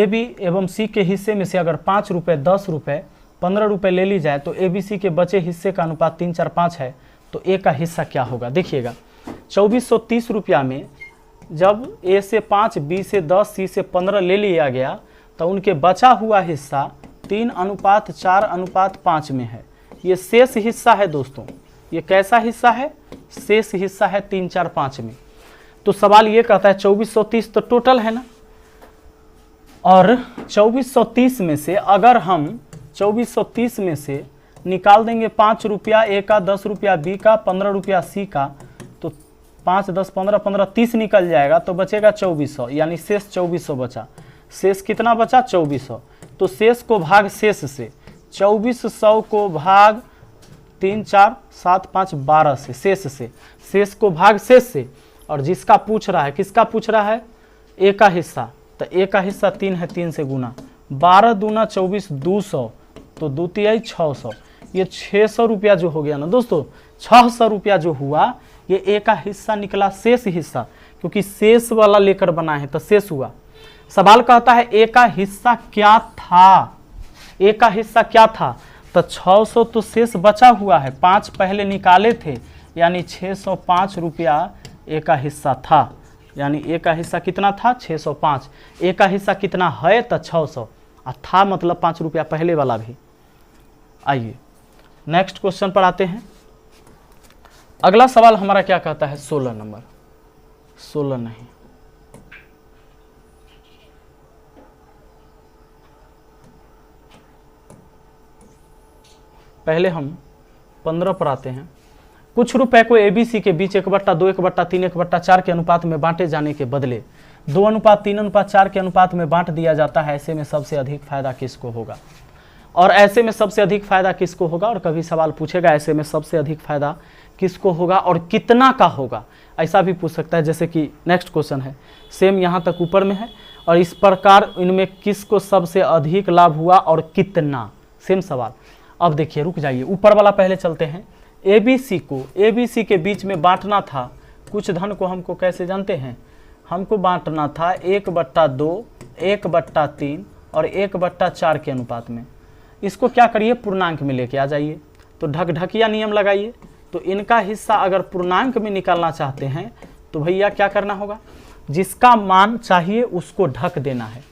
बी एवं सी के हिस्से में से अगर 5 रुपये, 10 रुपये, 15 रुपये ले ली जाए तो ए बी सी के बचे हिस्से का अनुपात 3:4:5 है, तो ए का हिस्सा क्या होगा। देखिएगा 2430 रुपया में जब ए से 5, बी से 10, सी से 15 ले लिया गया, तो उनके बचा हुआ हिस्सा 3:4:5 में है। ये शेष हिस्सा है दोस्तों, ये कैसा हिस्सा है, शेष हिस्सा है 3:4:5 में। तो सवाल ये कहता है 2430 तो टोटल है ना, और 2430 में से अगर हम 2430 में से निकाल देंगे 5 रुपया ए का, 10 रुपया बी का, 15 रुपया सी का, तो 5, 10, 15, 15, 30 निकल जाएगा, तो बचेगा 2400, यानी शेष 2400 बचा। शेष कितना बचा 2400, तो शेष को भाग शेष से, 2400 को भाग 3, 4, 7, 5, 12 से, शेष को भाग शेष से। और जिसका पूछ रहा है, किसका पूछ रहा है, ए का हिस्सा, तो ए का हिस्सा 3 है, 3 से गुना, 12 दूना 24, 200, तो 2 तिहाई 600, ये 600 रुपया जो हो गया ना दोस्तों, 600 रुपया जो हुआ, ये ए का हिस्सा निकला, शेष हिस्सा, क्योंकि शेष वाला लेकर बना है तो शेष हुआ। सवाल कहता है ए का हिस्सा क्या था, ए का हिस्सा क्या था, तो 600 तो शेष बचा हुआ है, 5 पहले निकाले थे, यानी 605 रुपया ए का हिस्सा था। यानी ए का हिस्सा कितना था 605, ए का हिस्सा कितना है तो 600, और था मतलब 5 रुपया पहले वाला भी। आइए नेक्स्ट क्वेश्चन पर आते हैं। अगला सवाल हमारा क्या कहता है, 16 नंबर, 16 नहीं, पहले हम 15 पर आते हैं। कुछ रुपए को एबीसी के बीच 1/2, 1/3, 1/4 के अनुपात में बांटे जाने के बदले 2:3:4 के अनुपात में बांट दिया जाता है, ऐसे में सबसे अधिक फायदा किसको होगा। और ऐसे में सबसे अधिक फायदा किसको होगा, और कभी सवाल पूछेगा ऐसे में सबसे अधिक फायदा किसको होगा और कितना का होगा, ऐसा भी पूछ सकता है। जैसे कि नेक्स्ट क्वेश्चन है, सेम यहाँ तक ऊपर में है, और इस प्रकार इनमें किसको सबसे अधिक लाभ हुआ और कितना, सेम सवाल। अब देखिए रुक जाइए, ऊपर वाला पहले चलते हैं। एबीसी को एबीसी के बीच में बांटना था, कुछ धन को हमको कैसे जानते हैं, हमको बांटना था 1/2, 1/3 और 1/4 के अनुपात में। इसको क्या करिए, पूर्णांक में लेके आ जाइए, तो ढकढकिया नियम लगाइए। तो इनका हिस्सा अगर पूर्णांक में निकालना चाहते हैं तो भैया क्या करना होगा, जिसका मान चाहिए उसको ढक देना है।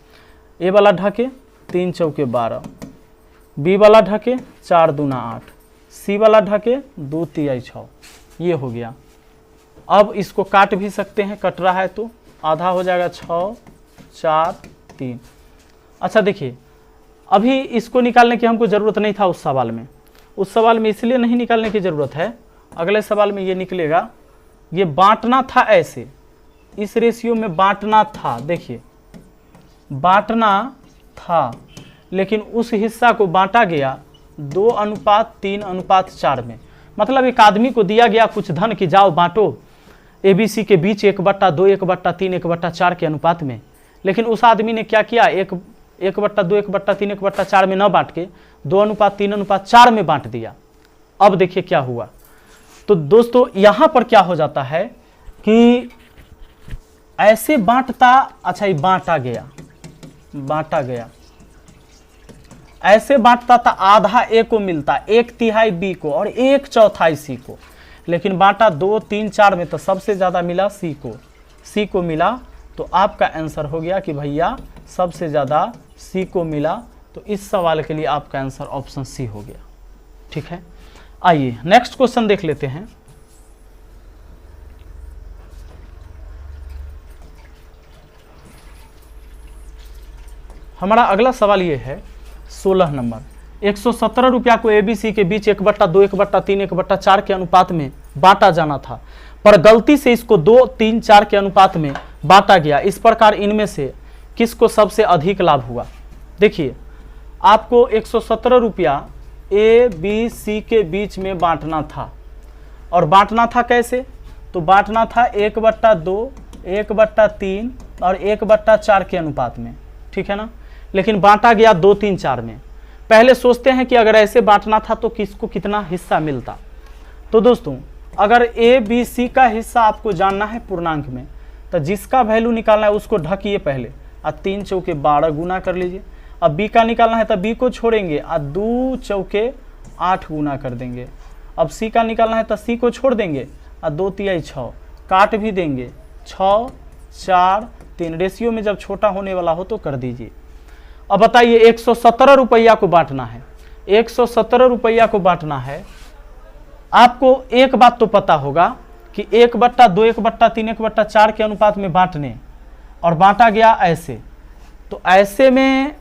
ए वाला ढके 3 चौके 12, बी वाला ढके 4 दूना 8, सी वाला ढके 2 तिहाई 6, ये हो गया। अब इसको काट भी सकते हैं, कट रहा है तो आधा हो जाएगा 6, 4, 3। अच्छा देखिए, अभी इसको निकालने की हमको ज़रूरत नहीं था उस सवाल में, उस सवाल में इसलिए नहीं निकालने की ज़रूरत है, अगले सवाल में ये निकलेगा। ये बांटना था ऐसे, इस रेशियो में बांटना था, देखिए बांटना था, लेकिन उस हिस्सा को बांटा गया 2:3:4 में। मतलब एक आदमी को दिया गया कुछ धन कि जाओ बांटो एबीसी के बीच 1/2, 1/3, 1/4 के अनुपात में, लेकिन उस आदमी ने क्या किया, 1/2, 1/3, 1/4 में न बांट के 2:3:4 में बांट दिया। अब देखिए क्या हुआ, तो दोस्तों यहां पर क्या हो जाता है कि ऐसे बांटता, अच्छा ये बांटा गया, ऐसे बांटता था आधा ए को मिलता, 1/3 बी को और 1/4 सी को, लेकिन बांटा 2, 3, 4 में तो सबसे ज़्यादा मिला सी को मिला। तो आपका आंसर हो गया कि भैया सबसे ज़्यादा सी को मिला। तो इस सवाल के लिए आपका आंसर ऑप्शन सी हो गया। ठीक है, आइए नेक्स्ट क्वेश्चन देख लेते हैं। हमारा अगला सवाल ये है 16 नंबर। 117 रुपया को ABC के बीच 1/2, 1/3, 1/4 के अनुपात में बांटा जाना था, पर गलती से इसको 2, 3, 4 के अनुपात में बांटा गया। इस प्रकार इनमें से किसको सबसे अधिक लाभ हुआ? देखिए, आपको 117 रुपया ABC के बीच में बांटना था, और बांटना था कैसे? तो बांटना था 1/2, 1/3 और 1/4 के अनुपात में, ठीक है ना। लेकिन बांटा गया 2, 3, 4 में। पहले सोचते हैं कि अगर ऐसे बांटना था तो किसको कितना हिस्सा मिलता। तो दोस्तों, अगर ABC का हिस्सा आपको जानना है पूर्णांक में, तो जिसका वैल्यू निकालना है उसको ढकिए पहले, 3 चौके 12 गुना कर लीजिए। अब B का निकालना है तो B को छोड़ेंगे, 2 चौके 8 गुना कर देंगे। अब C का निकालना है तो C को छोड़ देंगे, 2 तिहाई 6 काट भी देंगे, 6, 4, 3। रेशियो में जब छोटा होने वाला हो तो कर दीजिए। अब बताइए 117 रुपया को बांटना है, 117 रुपया को बांटना है। आपको एक बात तो पता होगा कि 1/2, 1/3, 1/4 के अनुपात में बांटने, और बांटा गया ऐसे। तो ऐसे में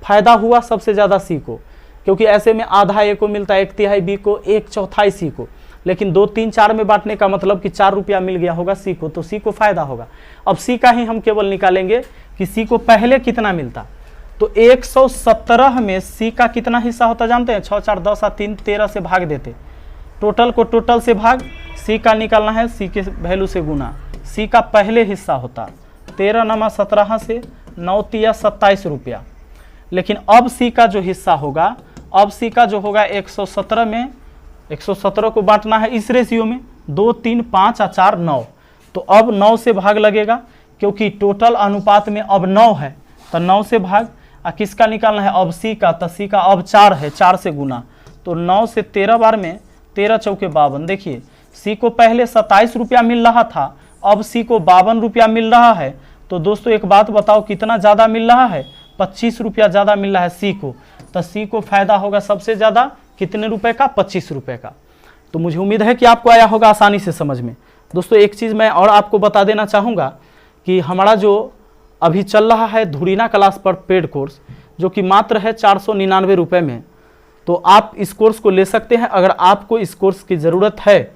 फायदा हुआ सबसे ज़्यादा सी को, क्योंकि ऐसे में आधा ए को मिलता है, 1/3 बी को, 1/4 सी को। लेकिन 2, 3, 4 में बांटने का मतलब कि 4 रुपया मिल गया होगा सी को, तो सी को फायदा होगा। अब सी का ही हम केवल निकालेंगे कि सी को पहले कितना मिलता। तो 117 में सी का कितना हिस्सा होता जानते हैं? 6, 4, 10 और 3, 13 से भाग देते। टोटल को टोटल से भाग, सी का निकालना है सी के वैल्यू से गुना। सी का पहले हिस्सा होता 13 नमा 17 से 9 तिया 27 रुपया। लेकिन अब सी का जो हिस्सा होगा, अब सी का जो होगा 117 में 117 को बांटना है इस रेशियो में, 2, 3, 5 और 4, 9। तो अब 9 से भाग लगेगा, क्योंकि टोटल अनुपात में अब 9 है, तो 9 से भाग। किसका निकालना है? अब सी का, तो सी का अब 4 है, 4 से गुना। तो 9 से 13 बार में 13 चौके 52। देखिए, सी को पहले 27 रुपया मिल रहा था, अब सी को 52 रुपया मिल रहा है। तो दोस्तों एक बात बताओ, कितना ज़्यादा मिल रहा है? 25 रुपया ज़्यादा मिल रहा है सी को। तो सी को फायदा होगा सबसे ज़्यादा कितने रुपए का? 25 रुपये का। तो मुझे उम्मीद है कि आपको आया होगा आसानी से समझ में। दोस्तों एक चीज़ मैं और आपको बता देना चाहूँगा कि हमारा जो अभी चल रहा है धुरीना क्लास पर पेड कोर्स, जो कि मात्र है 499 रुपये में, तो आप इस कोर्स को ले सकते हैं अगर आपको इस कोर्स की ज़रूरत है,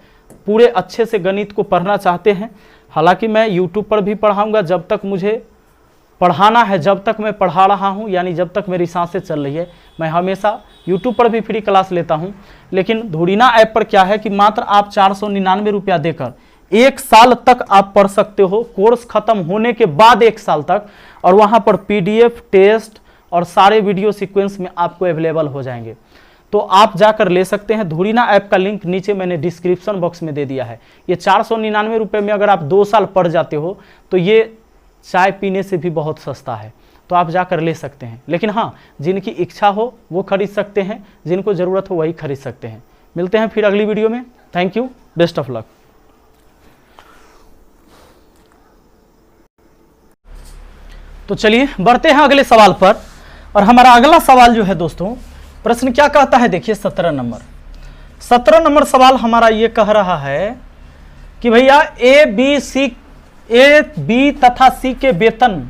पूरे अच्छे से गणित को पढ़ना चाहते हैं। हालांकि मैं यूट्यूब पर भी पढ़ाऊँगा, जब तक मुझे पढ़ाना है, जब तक मैं पढ़ा रहा हूँ, यानी जब तक मेरी सांसें चल रही है, मैं हमेशा यूट्यूब पर भी फ्री क्लास लेता हूँ। लेकिन धुरीना ऐप पर क्या है कि मात्र आप 499 रुपया देकर 1 साल तक आप पढ़ सकते हो, कोर्स खत्म होने के बाद 1 साल तक। और वहाँ पर PDF, टेस्ट और सारे वीडियो सीक्वेंस में आपको अवेलेबल हो जाएंगे। तो आप जाकर ले सकते हैं। धुरीना ऐप का लिंक नीचे मैंने डिस्क्रिप्शन बॉक्स में दे दिया है। ये 499 रुपये में अगर आप 2 साल पढ़ जाते हो तो ये चाय पीने से भी बहुत सस्ता है, तो आप जाकर ले सकते हैं। लेकिन हाँ, जिनकी इच्छा हो वो खरीद सकते हैं, जिनको ज़रूरत हो वही खरीद सकते हैं। मिलते हैं फिर अगली वीडियो में। Thank you, best of luck. तो चलिए बढ़ते हैं अगले सवाल पर। और हमारा अगला सवाल जो है दोस्तों, प्रश्न क्या कहता है? देखिए 17 नंबर सवाल हमारा ये कह रहा है कि भैया ए बी तथा सी के वेतन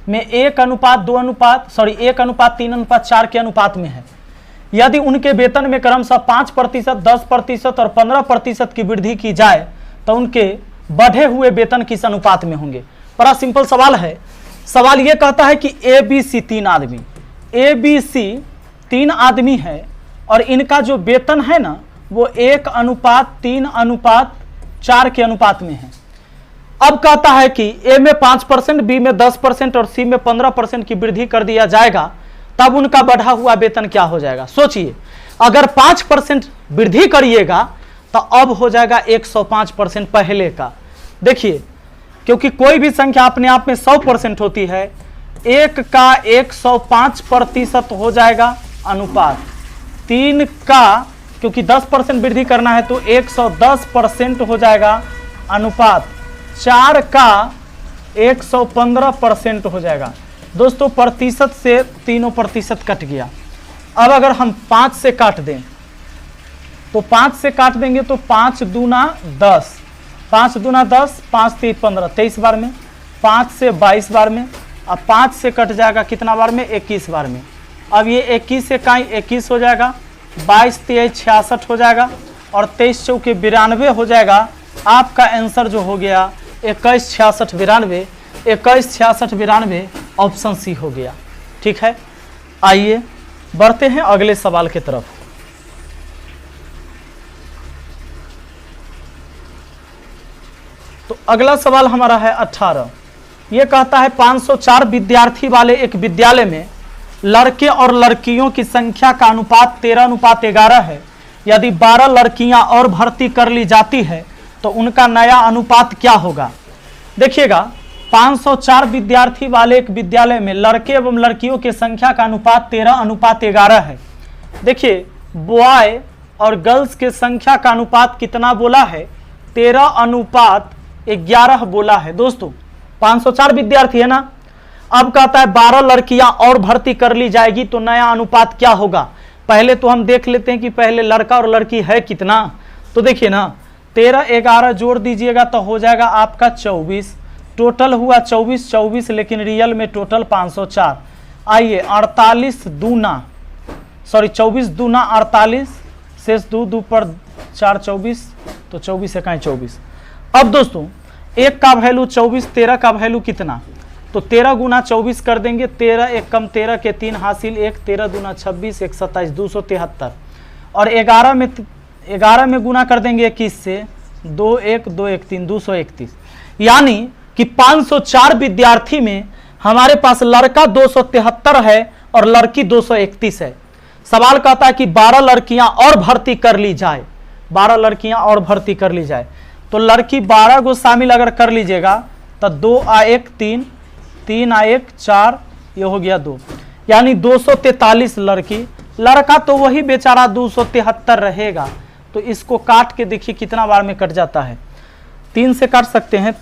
में 1:3:4 के अनुपात में है। यदि उनके वेतन में क्रमशः 5%, 10% और 15% की वृद्धि की जाए तो उनके बढ़े हुए वेतन किस अनुपात में होंगे? बड़ा सिंपल सवाल है। सवाल ये कहता है कि ABC 3 आदमी, ABC 3 आदमी है और इनका जो वेतन है ना वो 1:3:4 के अनुपात में है। अब कहता है कि ए में 5%, बी में 10% और सी में 15% की वृद्धि कर दिया जाएगा, तब उनका बढ़ा हुआ वेतन क्या हो जाएगा? सोचिए, अगर 5% वृद्धि करिएगा तो अब हो जाएगा 105% पहले का। देखिए, क्योंकि कोई भी संख्या अपने आप में 100% होती है, 1 का 105% हो जाएगा अनुपात 3 का, क्योंकि 10% वृद्धि करना है तो 110% हो जाएगा अनुपात 4 का 115% हो जाएगा। दोस्तों प्रतिशत से तीनों प्रतिशत कट गया। अब अगर हम 5 से काट दें तो 5 से काट देंगे तो 5 दूना 10, 5 दूना 10, 5 3 15, 23 बार में, 5 से 22 बार में। अब 5 से कट जाएगा कितना बार में? 21 बार में। अब ये 21 से काई 21 हो जाएगा, 22 3 66 हो जाएगा और 23 चौके 92 हो जाएगा। आपका आंसर जो हो गया 21 66 92, 21 66 92 ऑप्शन सी हो गया। ठीक है, आइए बढ़ते हैं अगले सवाल की तरफ। तो अगला सवाल हमारा है 18। यह कहता है 504 विद्यार्थी वाले एक विद्यालय में लड़के और लड़कियों की संख्या का अनुपात 13:11 है। यदि 12 लड़कियां और भर्ती कर ली जाती है तो उनका नया अनुपात क्या होगा? देखिएगा, 504 विद्यार्थी वाले एक विद्यालय में लड़के एवं लड़कियों की संख्या का अनुपात 13:11 है। देखिए, बॉय और गर्ल्स के संख्या का अनुपात कितना बोला है? 13:11 बोला है। दोस्तों 504 विद्यार्थी है ना। अब कहता है 12 लड़कियां और भर्ती कर ली जाएगी तो नया अनुपात क्या होगा? पहले तो हम देख लेते हैं कि पहले लड़का और लड़की है कितना। तो देखिए ना, 13-11 जोड़ दीजिएगा तो हो जाएगा आपका 24। टोटल हुआ 24, लेकिन रियल में टोटल 504। आइए 24 दूना 48, शेष 2 पर 4 24, तो 24 इकाई 24। अब दोस्तों 1 का वैल्यू 24, 13 का वैल्यू कितना? तो 13 गुना 24 कर देंगे, 13 1 कम 13 के 3 हासिल 1, 13 दूना 26, 1 27, 273 और 11 में गुना कर देंगे 21 से, 2 1 2 1 3, 231। यानी कि 504 विद्यार्थी में हमारे पास लड़का 273 है और लड़की 231 है। सवाल कहता है कि 12 लड़कियां और भर्ती कर ली जाए, 12 लड़कियां और भर्ती कर ली जाए तो लड़की 12 को शामिल अगर कर लीजिएगा तो 2 आ 1 3, 3 आ 1 4, ये हो गया 2, यानी 243 लड़की। लड़का तो वही बेचारा 273 रहेगा। तो इसको काट के देखिए कितना बार में कट जाता है। 3 से काट सकते हैं,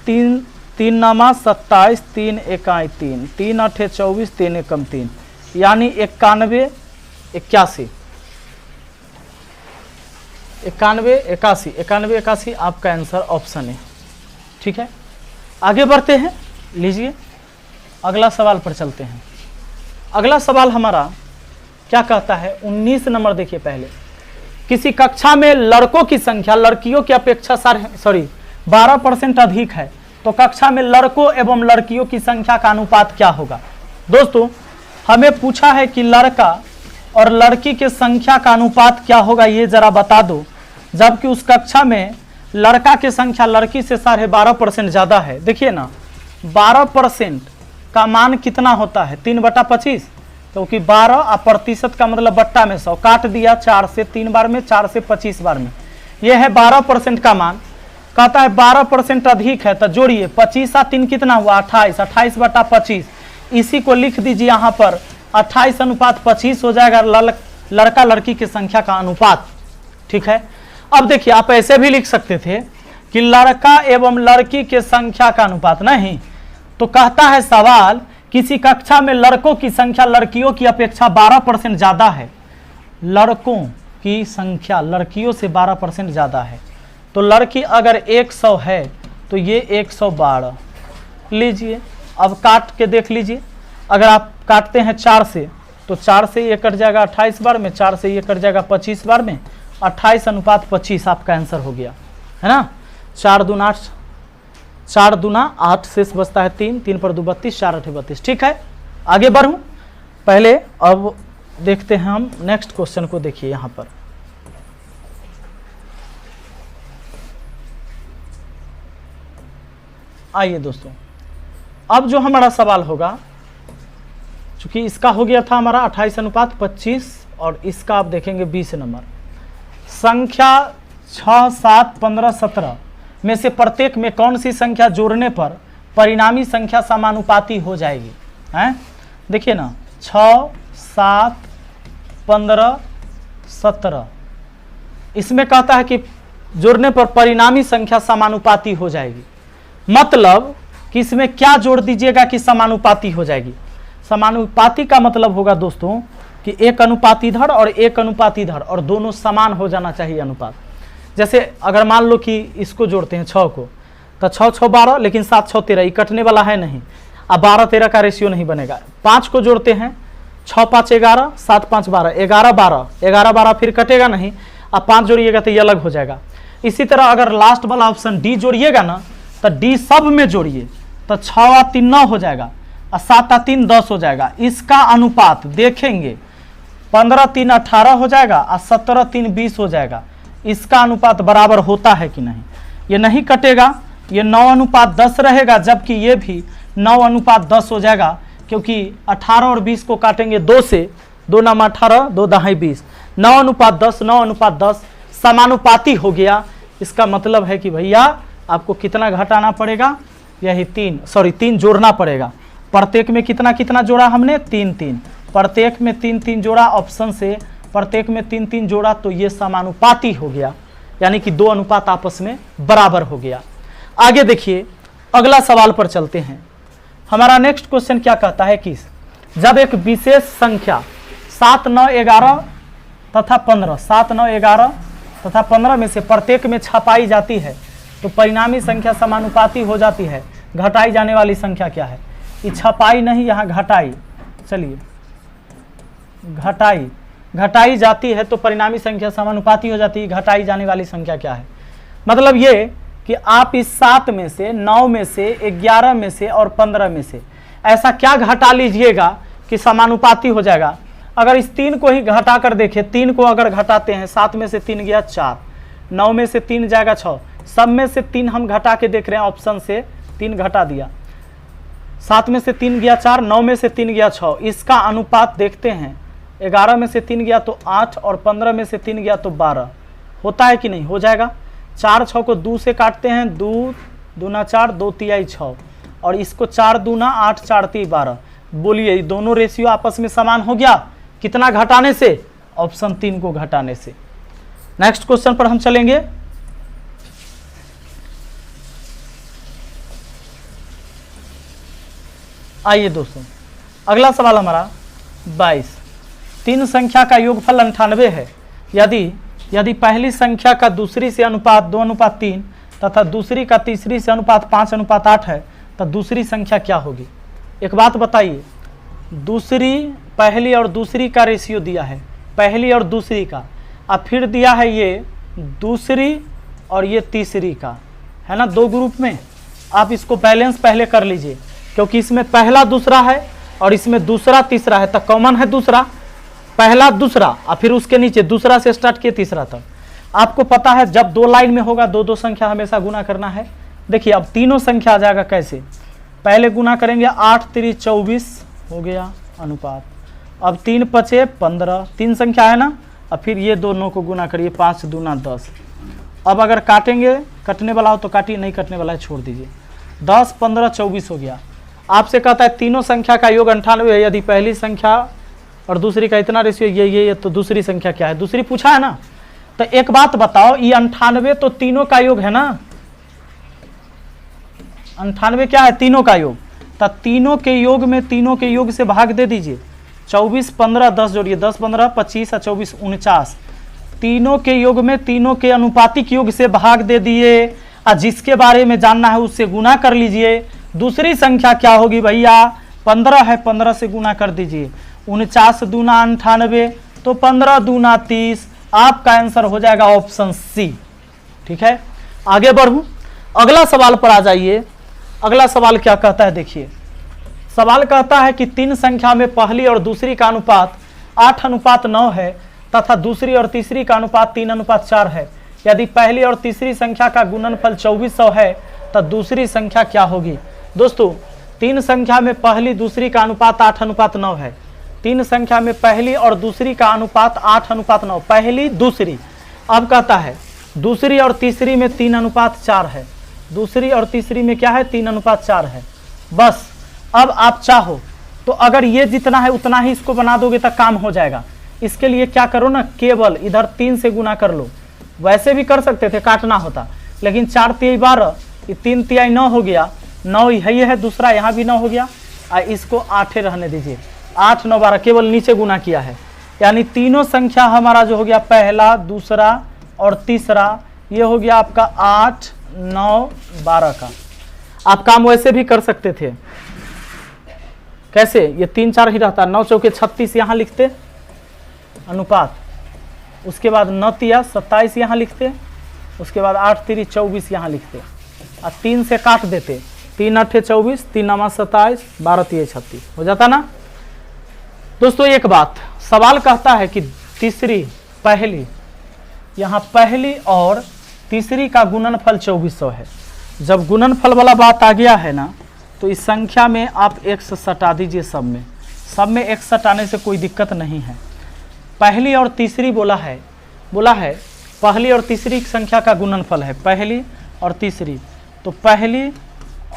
3 नामा 27, 3 इकाई 3, 3 8 24, 3 एकम 3, यानी 91 81, 91 81 आपका आंसर ऑप्शन है। ठीक है, आगे बढ़ते हैं। लीजिए अगला सवाल पर चलते हैं। अगला सवाल हमारा क्या कहता है? 19 नंबर देखिए। पहले किसी कक्षा में लड़कों की संख्या लड़कियों की अपेक्षा 12% अधिक है तो कक्षा में लड़कों एवं लड़कियों की संख्या का अनुपात क्या होगा? दोस्तों हमें पूछा है कि लड़का और लड़की के संख्या का अनुपात क्या होगा, ये जरा बता दो। जबकि उस कक्षा में लड़का की संख्या लड़की से 12.5% ज़्यादा है। देखिए ना, 12% का मान कितना होता है? 3/25, क्योंकि 12 प्रतिशत का मतलब बट्टा में 100 काट दिया 4 से 3 बार में, 4 से 25 बार में, यह है 12% का मान। कहता है 12% अधिक है तो जोड़िए, 25 आ 3 कितना हुआ? 28, 28/25। इसी को लिख दीजिए यहाँ पर, 28:25 हो जाएगा लड़का लड़की की संख्या का अनुपात। ठीक है, अब देखिए आप ऐसे भी लिख सकते थे कि लड़का एवं लड़की के संख्या का अनुपात। नहीं, तो कहता है सवाल किसी कक्षा में लड़कों की संख्या लड़कियों की अपेक्षा 12% ज़्यादा है। लड़कों की संख्या लड़कियों से 12% ज़्यादा है। तो लड़की अगर 100 है तो ये 112 लीजिए। अब काट के देख लीजिए, अगर आप काटते हैं 4 से तो 4 से ये कट जाएगा 28 बार में, 4 से ये कट जाएगा 25 बार में, 28:25 आपका आंसर हो गया, है ना। 4 दूना 8, शेष बचता है 3, 3 पर 2 32, 4 8 32। ठीक है, आगे बढ़ूं पहले। अब देखते हैं हम नेक्स्ट क्वेश्चन को। देखिए यहाँ पर आइए दोस्तों, अब जो हमारा सवाल होगा, चूंकि इसका हो गया था हमारा 28:25 और इसका आप देखेंगे 20 नंबर। संख्या 6 7 15 17 में से प्रत्येक में कौन सी संख्या जोड़ने पर परिणामी संख्या समानुपाती हो जाएगी? हैं, देखिए ना, 6 7 15, 17। इसमें कहता है कि जोड़ने पर परिणामी संख्या समानुपाती हो जाएगी। मतलब कि इसमें क्या जोड़ दीजिएगा कि समानुपाती हो जाएगी। समानुपाती का मतलब होगा दोस्तों कि एक अनुपात इधर और एक अनुपात इधर, और दोनों समान हो जाना चाहिए अनुपात। जैसे अगर मान लो कि इसको जोड़ते हैं 6 को, तो 6 6 12, लेकिन 7 6 13, ये कटने वाला है नहीं। अब 12 13 का रेशियो नहीं बनेगा। 5 को जोड़ते हैं, 6 5 11, 7 5 12, 11 12, 11 12 फिर कटेगा नहीं। अब 5 जोड़िएगा तो ये अलग हो जाएगा। इसी तरह अगर लास्ट वाला ऑप्शन डी जोड़िएगा ना, तो डी सब में जोड़िए, तो 6 और 3 9 हो जाएगा, और 7 और 3 10 हो जाएगा। इसका अनुपात देखेंगे 15 3 18 हो जाएगा, और 17 3 20 हो जाएगा। इसका अनुपात बराबर होता है कि नहीं? ये नहीं कटेगा, ये 9 अनुपात 10 रहेगा, जबकि ये भी 9 अनुपात 10 हो जाएगा, क्योंकि 18 और 20 को काटेंगे 2 से, 2 9 18, 2 दहाई 20, 9 अनुपात 10, 9 अनुपात 10 समानुपाती हो गया। इसका मतलब है कि भैया आपको कितना घटाना पड़ेगा? यही 3 जोड़ना पड़ेगा। प्रत्येक में कितना कितना जोड़ा हमने? 3 3, प्रत्येक में 3 3 जोड़ा। ऑप्शन से प्रत्येक में 3 3 जोड़ा, तो ये समानुपाती हो गया, यानी कि 2 अनुपात आपस में बराबर हो गया। आगे देखिए, अगला सवाल पर चलते हैं। हमारा नेक्स्ट क्वेश्चन क्या कहता है कि जब एक विशेष संख्या 7 9 11 तथा 15, 7 9 11 तथा 15 में से प्रत्येक में छपाई जाती है, तो परिणामी संख्या समानुपाती हो जाती है। घटाई जाने वाली संख्या क्या है? ये छपाई नहीं, यहाँ घटाई। चलिए, घटाई जाती है तो परिणामी संख्या समानुपाती हो जाती है। घटाई जाने वाली संख्या क्या है? मतलब ये कि आप इस 7 में से, 9 में से, 11 में से और 15 में से ऐसा क्या घटा लीजिएगा कि समानुपाती हो जाएगा। अगर इस 3 को ही घटा कर देखें, 3 को अगर घटाते हैं, 7 में से 3 गया 4, 9 में से 3 जाएगा 6, सब में से 3 हम घटा के देख रहे हैं। ऑप्शन से 3 घटा दिया, 7 में से 3 गया 4, 9 में से 3 गया 6। इसका अनुपात देखते हैं, 11 में से 3 गया तो 8, और 15 में से 3 गया तो 12। होता है कि नहीं? हो जाएगा। 4 6 को 2 से काटते हैं, 2 दूना 4, 2 तिहाई 6, और इसको 4 दूना 8, 4 3 12। बोलिए, दोनों रेशियो आपस में समान हो गया। कितना घटाने से? ऑप्शन 3 को घटाने से। नेक्स्ट क्वेश्चन पर हम चलेंगे। आइए दोस्तों, अगला सवाल हमारा 22। 3 संख्या का योगफल 98 है। यदि पहली संख्या का दूसरी से अनुपात 2:3 तथा दूसरी का तीसरी से अनुपात 5:8 है, तो दूसरी संख्या क्या होगी? एक बात बताइए, दूसरी, पहली और दूसरी का रेशियो दिया है, पहली और दूसरी का, अब फिर दिया है ये दूसरी और ये तीसरी का, है ना, 2 ग्रुप में। आप इसको बैलेंस पहले कर लीजिए, क्योंकि इसमें पहला दूसरा है और इसमें दूसरा तीसरा है, तो कॉमन है दूसरा, पहला दूसरा, और फिर उसके नीचे दूसरा से स्टार्ट किए तीसरा तक। आपको पता है जब 2 लाइन में होगा 2 2 संख्या हमेशा गुना करना है। देखिए, अब तीनों संख्या आ जाएगा कैसे? पहले गुना करेंगे, 8 3 24 हो गया अनुपात। अब 3 5 15, 3 संख्या है ना। अब फिर ये दोनों को गुना करिए, 5 दूना 10। अब अगर काटेंगे, कटने वाला हो तो काटिए, नहीं कटने वाला है छोड़ दीजिए। 10 15 24 हो गया। आपसे कहता है तीनों संख्या का योग 98 है, यदि पहली संख्या और दूसरी का इतना रेशियो ये तो दूसरी संख्या क्या है? दूसरी पूछा है ना। तो एक बात बताओ, ये 98 तो तीनों का योग है ना। 98 क्या है? तीनों का योग। तो तीनों के योग में तीनों के योग से भाग दे दीजिए। 24 15 10 जोड़िए, 10 15 25 और 24 49। तीनों के योग में तीनों के अनुपातिक योग से भाग दे दिए, और जिसके बारे में जानना है उससे गुना कर लीजिए। दूसरी संख्या क्या होगी भैया? 15 है, 15 से गुना कर दीजिए। 49 दूना 98, तो 15 दूना 30। आपका आंसर हो जाएगा ऑप्शन सी। ठीक है, आगे बढ़ूं, अगला सवाल पर आ जाइए। अगला सवाल क्या कहता है? देखिए, सवाल कहता है कि 3 संख्या में पहली और दूसरी का अनुपात 8:9 है तथा दूसरी और तीसरी का अनुपात 3:4 है। यदि पहली और तीसरी संख्या का गुणनफल 2400 है, तो दूसरी संख्या क्या होगी? दोस्तों, 3 संख्या में पहली दूसरी का अनुपात 8:9 है। 3 संख्या में पहली और दूसरी का अनुपात 8:9, पहली दूसरी। अब कहता है दूसरी और तीसरी में 3:4 है। दूसरी और तीसरी में क्या है? 3:4 है। बस अब आप चाहो तो अगर ये जितना है उतना ही इसको बना दोगे तो काम हो जाएगा। इसके लिए क्या करो ना, केवल इधर 3 से गुना कर लो। वैसे भी कर सकते थे, काटना होता, लेकिन 4 तिहाई 12, ये 3 तिहाई 9 हो गया, 9 यही है, दूसरा यहाँ भी 9 हो गया, इसको 8 रहने दीजिए। 8 9 12 केवल नीचे गुना किया है, यानी तीनों संख्या हमारा जो हो गया पहला, दूसरा और तीसरा, ये हो गया आपका 8 9 12 का। आप काम वैसे भी कर सकते थे, कैसे, ये 3 4 ही रहता, 9 चौके 36 यहाँ लिखते अनुपात, उसके बाद 9 तिया 27 यहाँ लिखते, उसके बाद 8 3 24 यहाँ लिखते, और 3 से काट देते, 3 8 24, 3 9 27, 12 3 36 हो जाता ना। दोस्तों एक बात, सवाल कहता है कि तीसरी, पहली, यहाँ पहली और तीसरी का गुणनफल 2400 है। जब गुणनफल वाला बात आ गया है ना, तो इस संख्या में आप x सटा दीजिए, सब में x सटाने से कोई दिक्कत नहीं है। पहली और तीसरी बोला है पहली और तीसरी संख्या का गुणनफल है, पहली और तीसरी, तो पहली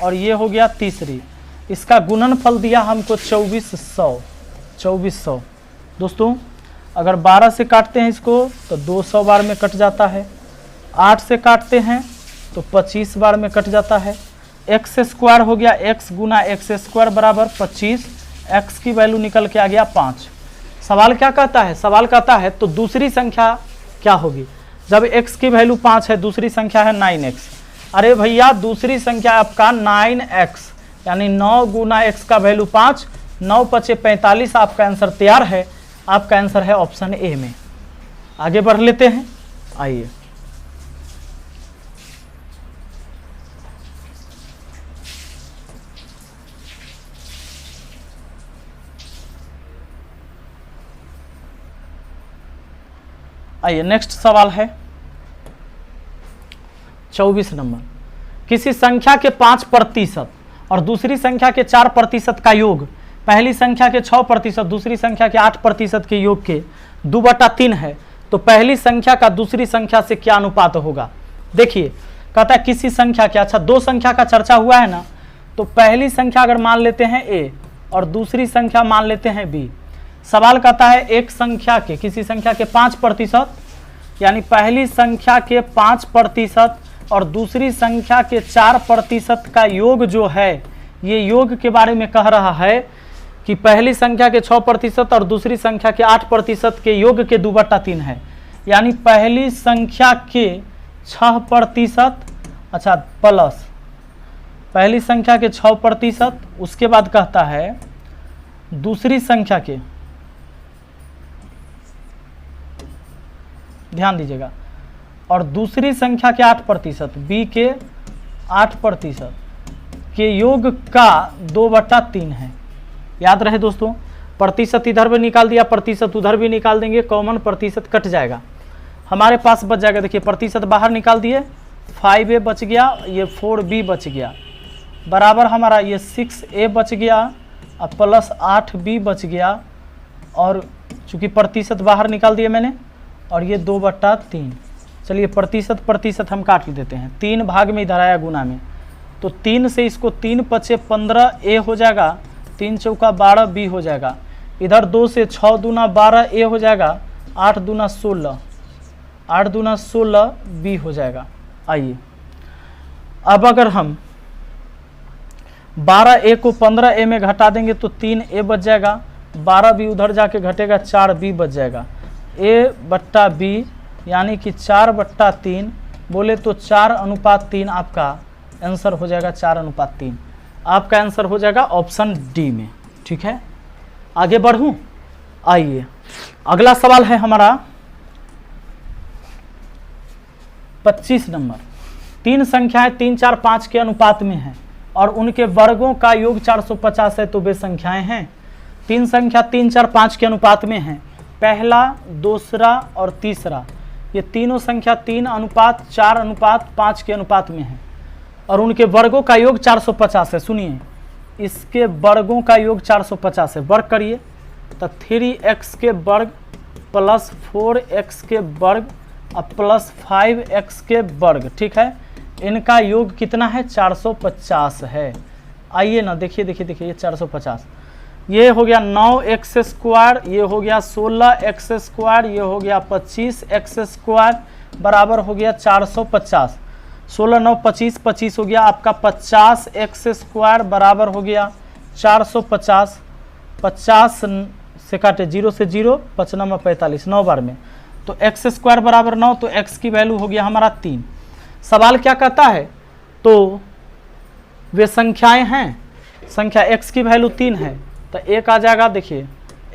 और ये हो गया तीसरी, इसका गुणनफल दिया हमको 2400। दोस्तों अगर 12 से काटते हैं इसको तो 200 बार में कट जाता है, 8 से काटते हैं तो 25 बार में कट जाता है। एक्स स्क्वायर हो गया, x गुना एक्स स्क्वायर बराबर 25, x की वैल्यू निकल के आ गया 5। सवाल क्या कहता है, सवाल कहता है तो दूसरी संख्या क्या होगी, जब x की वैल्यू 5 है, दूसरी संख्या है 9x। अरे भैया दूसरी संख्या आपका 9x, यानी 9 गुना x का वैल्यू 5, 9 पचे 45, आपका आंसर तैयार है। आपका आंसर है ऑप्शन ए में। आगे बढ़ लेते हैं, आइए। आइए नेक्स्ट सवाल है 24 नंबर। किसी संख्या के 5% और दूसरी संख्या के 4% का योग पहली संख्या के 6%, दूसरी संख्या के 8% के योग के 2/3 है, तो पहली संख्या का दूसरी संख्या से क्या अनुपात होगा। देखिए कहता है किसी संख्या के, अच्छा दो संख्या का चर्चा हुआ है ना, तो पहली संख्या अगर मान लेते हैं a और दूसरी संख्या मान लेते हैं b। सवाल कहता है एक संख्या के, किसी संख्या के 5%, यानी पहली संख्या के 5% और दूसरी संख्या के 4% का योग जो है, ये योग के बारे में कह रहा है कि पहली संख्या के 6% और दूसरी संख्या के 8% के योग के 2/3 है, यानी पहली संख्या के 6%, अच्छा प्लस पहली संख्या के 6%, उसके बाद कहता है दूसरी संख्या के, ध्यान दीजिएगा, और दूसरी संख्या के 8%, बी के 8% के योग का 2/3 है। याद रहे दोस्तों, प्रतिशत इधर भी निकाल दिया, प्रतिशत उधर भी निकाल देंगे, कॉमन प्रतिशत कट जाएगा, हमारे पास बच जाएगा। देखिए प्रतिशत बाहर निकाल दिए, 5a बच गया, ये 4b बच गया, बराबर हमारा ये 6a बच गया और प्लस 8b बच गया, और चूंकि प्रतिशत बाहर निकाल दिए मैंने, और ये 2/3। चलिए प्रतिशत हम काट देते हैं, 3 भाग में इधर आया गुना में, तो 3 से इसको 3 पचे 15a हो जाएगा, 3 चौका 12b हो जाएगा, इधर 2 से 6 दूना 12a हो जाएगा, 8 दूना 16, 8 दूना 16b हो जाएगा। आइए अब अगर हम 12a को 15a में घटा देंगे तो 3a बच जाएगा, 12b उधर जाके घटेगा, 4b बच जाएगा, a/b यानी कि 4/3, बोले तो 4:3 आपका आंसर हो जाएगा, 4:3 आपका आंसर हो जाएगा ऑप्शन डी में। ठीक है, आगे बढ़ूं, आइए अगला सवाल है हमारा 25 नंबर। 3 संख्याएं 3 4 5 के अनुपात में हैं और उनके वर्गों का योग 450 है, तो वे संख्याएं हैं। 3 संख्या 3 4 5 के अनुपात में हैं, पहला, दूसरा और तीसरा, ये तीनों संख्या 3:4:5 के अनुपात में है और उनके वर्गों का योग 450 है। सुनिए, इसके वर्गों का योग 450 है, वर्ग करिए तो 3x के वर्ग प्लस 4x के वर्ग और प्लस 5x के वर्ग, ठीक है, इनका योग कितना है, 450 है। आइए ना देखिए ये 450, ये हो गया 9x स्क्वायर, ये हो गया 16x स्क्वायर, ये हो गया 25x स्क्वायर बराबर हो गया 450। 16 9 25, 25 हो गया आपका 50x स्क्वायर बराबर हो गया 450। 50 से काटे 0 से 0, 5 9 45, 9 बार में, तो x स्क्वायर बराबर 9, तो x की वैल्यू हो गया हमारा 3। सवाल क्या कहता है, तो वे संख्याएं हैं, संख्या x की वैल्यू 3 है, तो एक आ जाएगा। देखिए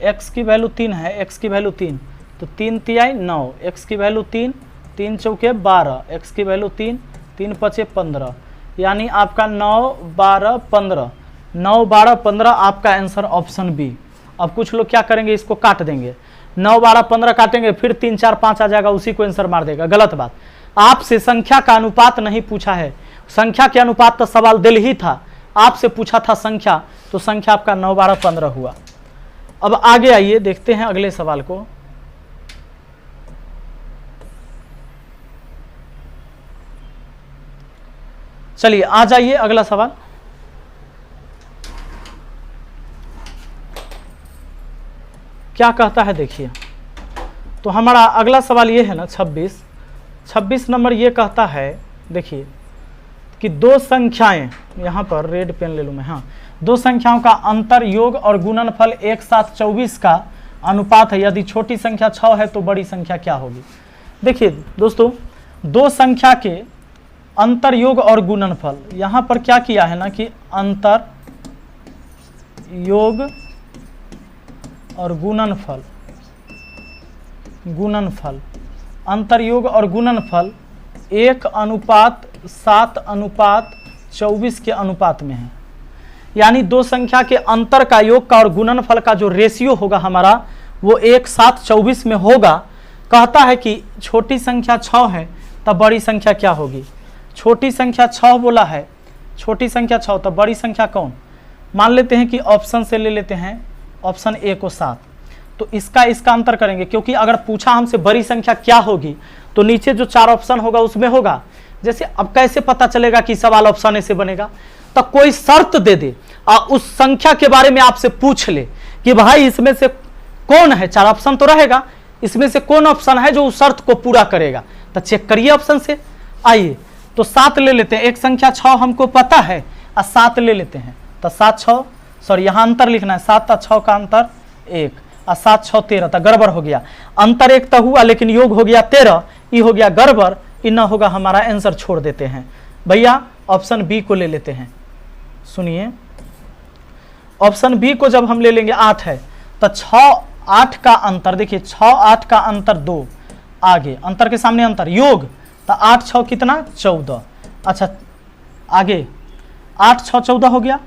x की वैल्यू 3 है, x की वैल्यू 3, तो 3 तिहाई 9, x की वैल्यू 3, 3 चौके 12, x की वैल्यू 3, 3 पचे 15, यानी आपका 9 12 15, 9 12 15 आपका आंसर ऑप्शन बी। अब कुछ लोग क्या करेंगे, इसको काट देंगे, 9 12 15 काटेंगे, फिर 3 4 5 आ जाएगा, उसी को आंसर मार देगा। गलत बात, आपसे संख्या का अनुपात नहीं पूछा है, संख्या के अनुपात तो सवाल दिल ही था, आपसे पूछा था संख्या, तो संख्या आपका 9 12 15 हुआ। अब आगे आइए देखते हैं अगले सवाल को। चलिए आ जाइए अगला सवाल। क्या कहता है देखिए, तो हमारा अगला सवाल ये है ना 26 नंबर, ये कहता है देखिए कि दो संख्याएं, यहाँ पर रेड पेन ले लूँ मैं, हाँ, दो संख्याओं का अंतर योग और गुणनफल एक साथ 24 का अनुपात है, यदि छोटी संख्या 6 है तो बड़ी संख्या क्या होगी। देखिए दोस्तों, दो संख्या के अंतर योग और गुणनफल, यहाँ पर क्या किया है ना कि अंतर योग और गुणनफल, अंतर योग और गुणनफल 1:7:24 के अनुपात में है, यानी दो संख्या के अंतर का योग का और गुणनफल का जो रेशियो होगा हमारा वो 1:7:24 में होगा। कहता है कि छोटी संख्या 6 है तब बड़ी संख्या क्या होगी। छोटी संख्या 6 बोला है, छोटी संख्या 6, तब बड़ी संख्या कौन। मान लेते हैं कि ऑप्शन से ले लेते हैं, ऑप्शन ए को 7, तो इसका अंतर करेंगे, क्योंकि अगर पूछा हमसे बड़ी संख्या क्या होगी तो नीचे जो 4 ऑप्शन होगा उसमें होगा। जैसे अब कैसे पता चलेगा कि सवाल ऑप्शन ए से बनेगा, तो कोई शर्त दे दे और उस संख्या के बारे में आपसे पूछ ले कि भाई इसमें से कौन है, 4 ऑप्शन तो रहेगा, इसमें से कौन ऑप्शन है जो उस शर्त को पूरा करेगा, तो चेक करिए ऑप्शन से। आइए तो 7 ले लेते हैं, एक संख्या 6 हमको पता है और 7 ले लेते हैं, तो 7 6, सॉरी यहाँ अंतर लिखना है, 7 और 6 का अंतर 1 और 7 6 13, तो गड़बड़ हो गया, अंतर 1 तो हुआ लेकिन योग हो गया 13, ये हो गया गड़बड़, ये ना होगा, हमारा आंसर छोड़ देते हैं भैया, ऑप्शन बी को ले लेते हैं। सुनिए, ऑप्शन बी को जब हम ले लेंगे 8 है, तो 6 8 का अंतर, देखिए 6 8 का अंतर 2, आगे अंतर के सामने अंतर योग, तो 8 6 कितना 14, अच्छा आगे 8 6 14 हो गया,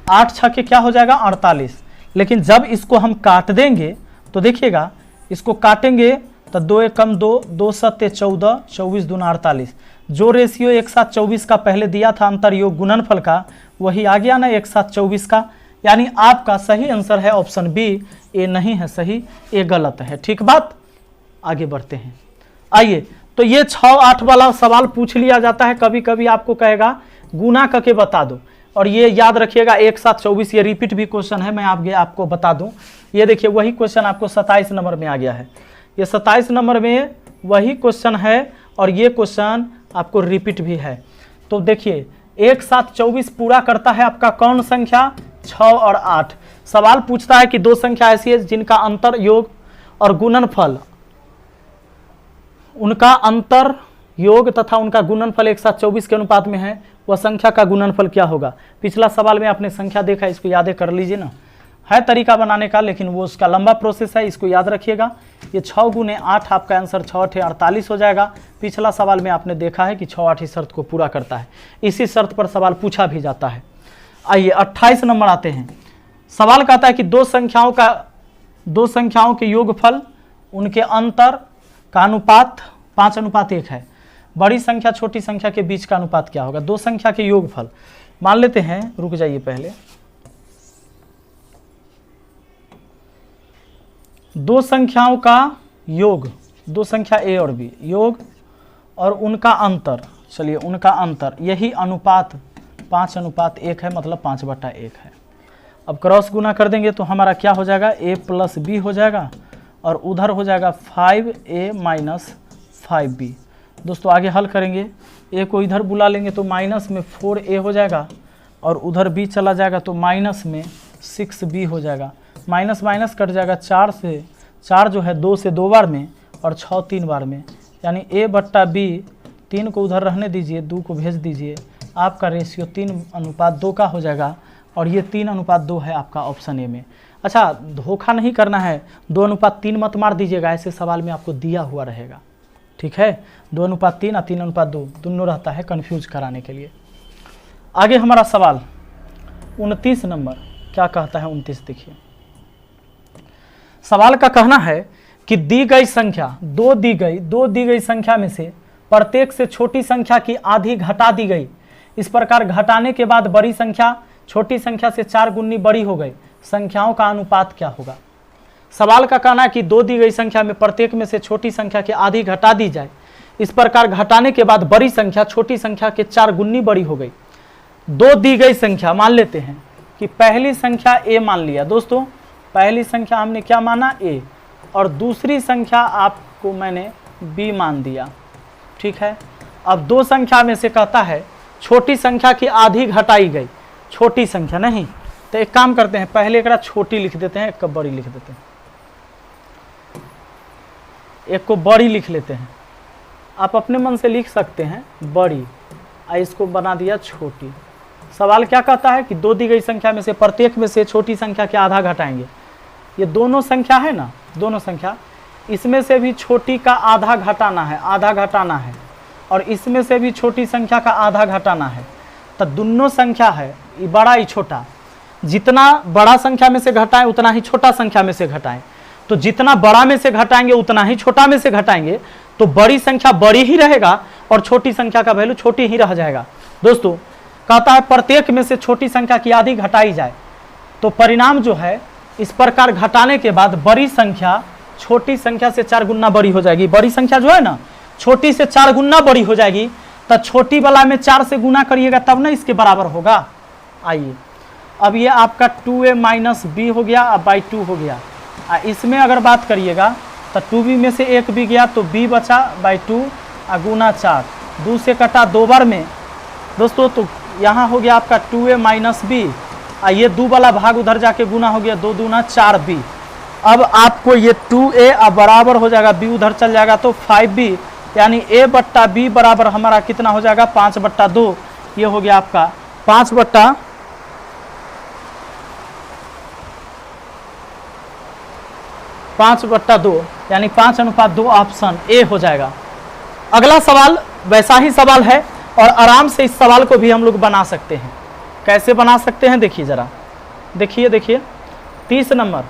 8 6 के क्या हो जाएगा 48, लेकिन जब इसको हम काट देंगे तो देखिएगा, इसको काटेंगे तो 2 1 कम 2, 2 7 14, 24 दूना 48, जो रेशियो 1:7:24 का पहले दिया था अंतर योग गुणनफल का, वही आ गया ना 1:7:24 का, यानी आपका सही आंसर है ऑप्शन बी, ए नहीं है सही, ए गलत है। ठीक बात, आगे बढ़ते हैं। आइए, तो ये 6 8 वाला सवाल पूछ लिया जाता है, कभी कभी आपको कहेगा गुना करके बता दो, और ये याद रखिएगा 1:7:24, ये रिपीट भी क्वेश्चन है, मैं आपको बता दूं, ये देखिए वही क्वेश्चन आपको 27 नंबर में आ गया है, ये 27 नंबर में वही क्वेश्चन है, और ये क्वेश्चन आपको रिपीट भी है। तो देखिए 1:7:24 पूरा करता है आपका कौन संख्या, 6 और 8। सवाल पूछता है कि दो संख्या ऐसी है जिनका अंतर योग और गुणनफल, उनका अंतर योग तथा उनका गुणनफल 1:7:24 के अनुपात में है, वह संख्या का गुणनफल क्या होगा। पिछला सवाल में आपने संख्या देखा, इसको याद कर लीजिए ना, है तरीका बनाने का, लेकिन वो उसका लंबा प्रोसेस है, इसको याद रखिएगा। ये 6 × 8 आपका आंसर 6 8 48 हो जाएगा। पिछला सवाल में आपने देखा है कि 6 8 इस शर्त को पूरा करता है, इसी शर्त पर सवाल पूछा भी जाता है। आइए 28 नंबर आते हैं। सवाल कहता है कि दो संख्याओं के योगफल, उनके अंतर का अनुपात 5:1 है, बड़ी संख्या छोटी संख्या के बीच का अनुपात क्या होगा। दो संख्या के योगफल मान लेते हैं, रुक जाइए पहले, दो संख्याओं का योग, दो संख्या ए और बी योग और उनका अंतर, चलिए उनका अंतर, यही अनुपात 5:1 है, मतलब 5/1 है। अब क्रॉस गुना कर देंगे तो हमारा क्या हो जाएगा, a प्लस बी हो जाएगा और उधर हो जाएगा 5a माइनस 5b। दोस्तों आगे हल करेंगे, a को इधर बुला लेंगे तो माइनस में 4a हो जाएगा और उधर b चला जाएगा तो माइनस में 6b हो जाएगा। माइनस माइनस कट जाएगा, 4 से 4 जो है 2 से 2 बार में और 6 3 बार में, यानी a बट्टा b, 3 को उधर रहने दीजिए, 2 को भेज दीजिए, आपका रेशियो 3:2 का हो जाएगा और ये 3:2 है आपका ऑप्शन ए में। अच्छा, धोखा नहीं करना है, 2:3 मत मार दीजिएगा, ऐसे सवाल में आपको दिया हुआ रहेगा, ठीक है। 2:3 और 3:2 दोनों रहता है कंफ्यूज कराने के लिए। आगे हमारा सवाल 29 नंबर क्या कहता है, 29 देखिए। सवाल का कहना है कि दी गई संख्या, दो दी गई संख्या में से प्रत्येक से छोटी संख्या की आधी घटा दी गई। इस प्रकार घटाने के बाद बड़ी संख्या छोटी संख्या से 4 गुनी बड़ी हो गई, संख्याओं का अनुपात क्या होगा। सवाल का कहना है कि दो दी गई संख्या में प्रत्येक में से छोटी संख्या की आधी घटा दी जाए। इस प्रकार घटाने के बाद बड़ी संख्या छोटी संख्या के 4 गुनी बड़ी हो गई। दो दी गई संख्या मान लेते हैं कि पहली संख्या a मान लिया। दोस्तों पहली संख्या हमने क्या माना, a, और दूसरी संख्या आपको मैंने b मान दिया, ठीक है। अब दो संख्या में से कहता है छोटी संख्या की आधी घटाई गई, छोटी संख्या नहीं, तो एक काम करते हैं, पहले एक छोटी लिख देते हैं, एक को बड़ी लिख देते हैं, एक को बड़ी लिख लेते हैं। आप अपने मन से लिख सकते हैं बड़ी, इसको बना दिया छोटी। सवाल क्या कहता है कि दो दी गई संख्या में से प्रत्येक में से छोटी संख्या के आधा घटाएंगे। ये दोनों संख्या है ना, दोनों संख्या, इसमें से भी छोटी का आधा घटाना है, आधा घटाना है, और इसमें से भी छोटी संख्या का आधा घटाना है। तो दोनों संख्या है, ये बड़ा ही छोटा, जितना बड़ा संख्या में से घटाएं उतना ही छोटा संख्या में से घटाएं। तो जितना बड़ा में से घटाएंगे उतना ही छोटा में से घटाएंगे, तो बड़ी संख्या बड़ी ही रहेगा और छोटी संख्या का वैल्यू छोटी ही रह जाएगा। दोस्तों कहता है प्रत्येक में से छोटी संख्या की आधी घटाई जाए, तो परिणाम जो है इस प्रकार घटाने के बाद बड़ी संख्या छोटी संख्या से 4 गुना बड़ी हो जाएगी। बड़ी संख्या जो है ना छोटी से 4 गुना बड़ी हो जाएगी, तो छोटी वाला में 4 से गुना करिएगा तब ना इसके बराबर होगा। आइए अब ये आपका 2a माइनस b हो गया, अब बाई 2 हो गया। इसमें अगर बात करिएगा तो 2b में से एक भी गया तो b बचा बाई 2 गुना 4, 2 से कटा 2 बार में। दोस्तों तो यहाँ हो गया आपका 2a माइनस b, ये 2 वाला भाग उधर जाके गुना हो गया, 2 दूना 4b। अब आपको ये 2a अब बराबर हो जाएगा b उधर चल जाएगा तो 5b, यानी a बट्टा b बराबर हमारा कितना हो जाएगा 5/2। ये हो गया आपका 5/2, यानी 5:2 ऑप्शन ए हो जाएगा। अगला सवाल वैसा ही सवाल है और आराम से इस सवाल को भी हम लोग बना सकते हैं। कैसे बना सकते हैं देखिए जरा, देखिए 30 नंबर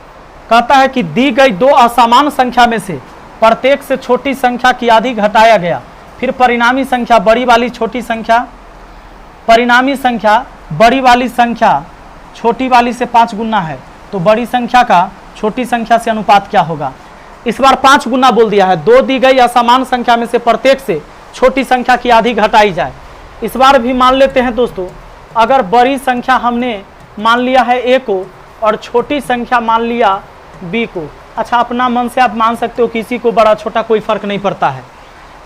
कहता है कि दी गई दो असमान संख्या में से प्रत्येक से छोटी संख्या की आधी घटाया गया, फिर परिणामी संख्या बड़ी वाली संख्या छोटी वाली से 5 गुना है, तो बड़ी संख्या का छोटी संख्या से अनुपात क्या होगा। इस बार 5 गुना बोल दिया है। दो दी गई असमान संख्या में से प्रत्येक से छोटी संख्या की आधी घटाई जाए। इस बार भी मान लेते हैं दोस्तों, अगर बड़ी संख्या हमने मान लिया है a को और छोटी संख्या मान लिया b को। अच्छा अपना मन से आप मान सकते हो, किसी को बड़ा छोटा कोई फर्क नहीं पड़ता है।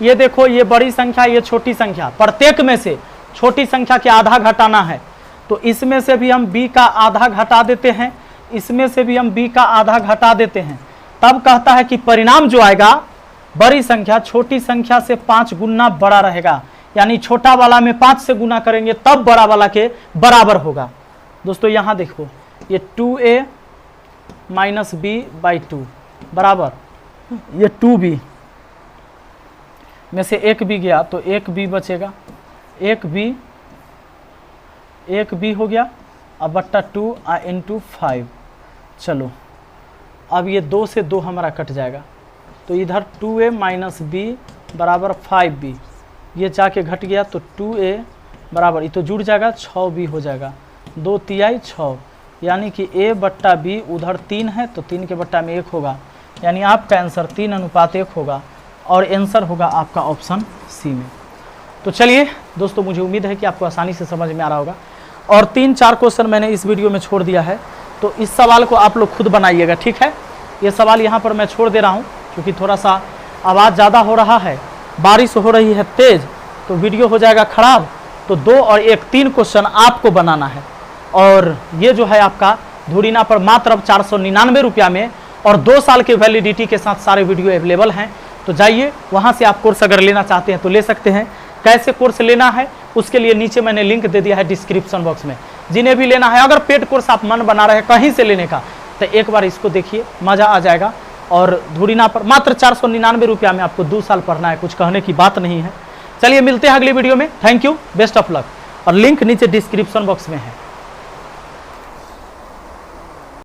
ये देखो ये बड़ी संख्या ये छोटी संख्या, प्रत्येक में से छोटी संख्या के आधा घटाना है, तो इसमें से भी हम b का आधा घटा देते हैं, इसमें से भी हम b का आधा घटा देते हैं। तब कहता है कि परिणाम जो आएगा बड़ी संख्या छोटी संख्या से 5 गुना बड़ा रहेगा, यानी छोटा वाला में 5 से गुना करेंगे तब बड़ा वाला के बराबर होगा। दोस्तों यहाँ देखो ये 2a माइनस b बाई 2 बराबर ये 2b में से एक b गया तो एक b बचेगा, एक b हो गया, अब बट्टा 2 इंटू 5। चलो अब ये 2 से 2 हमारा कट जाएगा, तो इधर 2a माइनस b बराबर 5b, ये जाके घट गया तो 2a बराबर, ये तो जुड़ जाएगा 6b हो जाएगा, 2 तिहाई 6, यानी कि a बट्टा b उधर 3 है तो 3 के बट्टा में 1 होगा, यानी आपका आंसर 3:1 होगा और आंसर होगा आपका ऑप्शन सी में। तो चलिए दोस्तों मुझे उम्मीद है कि आपको आसानी से समझ में आ रहा होगा और 3-4 क्वेश्चन मैंने इस वीडियो में छोड़ दिया है, तो इस सवाल को आप लोग खुद बनाइएगा, ठीक है। ये सवाल यहाँ पर मैं छोड़ दे रहा हूँ क्योंकि थोड़ा सा आवाज़ ज़्यादा हो रहा है, बारिश हो रही है तेज़, तो वीडियो हो जाएगा ख़राब। तो 2 और 1 3 क्वेश्चन आपको बनाना है। और ये जो है आपका धुरीना पर मात्र अब 499 रुपया में और 2 साल के वैलिडिटी के साथ सारे वीडियो अवेलेबल हैं। तो जाइए वहाँ से आप कोर्स अगर लेना चाहते हैं तो ले सकते हैं। कैसे कोर्स लेना है उसके लिए नीचे मैंने लिंक दे दिया है डिस्क्रिप्शन बॉक्स में। जिन्हें भी लेना है, अगर पेड कोर्स आप मन बना रहे हैं कहीं से लेने का, तो एक बार इसको देखिए, मज़ा आ जाएगा। और धुरीना पर मात्र 499 रुपया में आपको 2 साल पढ़ना है, कुछ कहने की बात नहीं है। चलिए मिलते हैं अगली वीडियो में। Thank you, best of luck. और लिंक नीचे डिस्क्रिप्शन बॉक्स में है।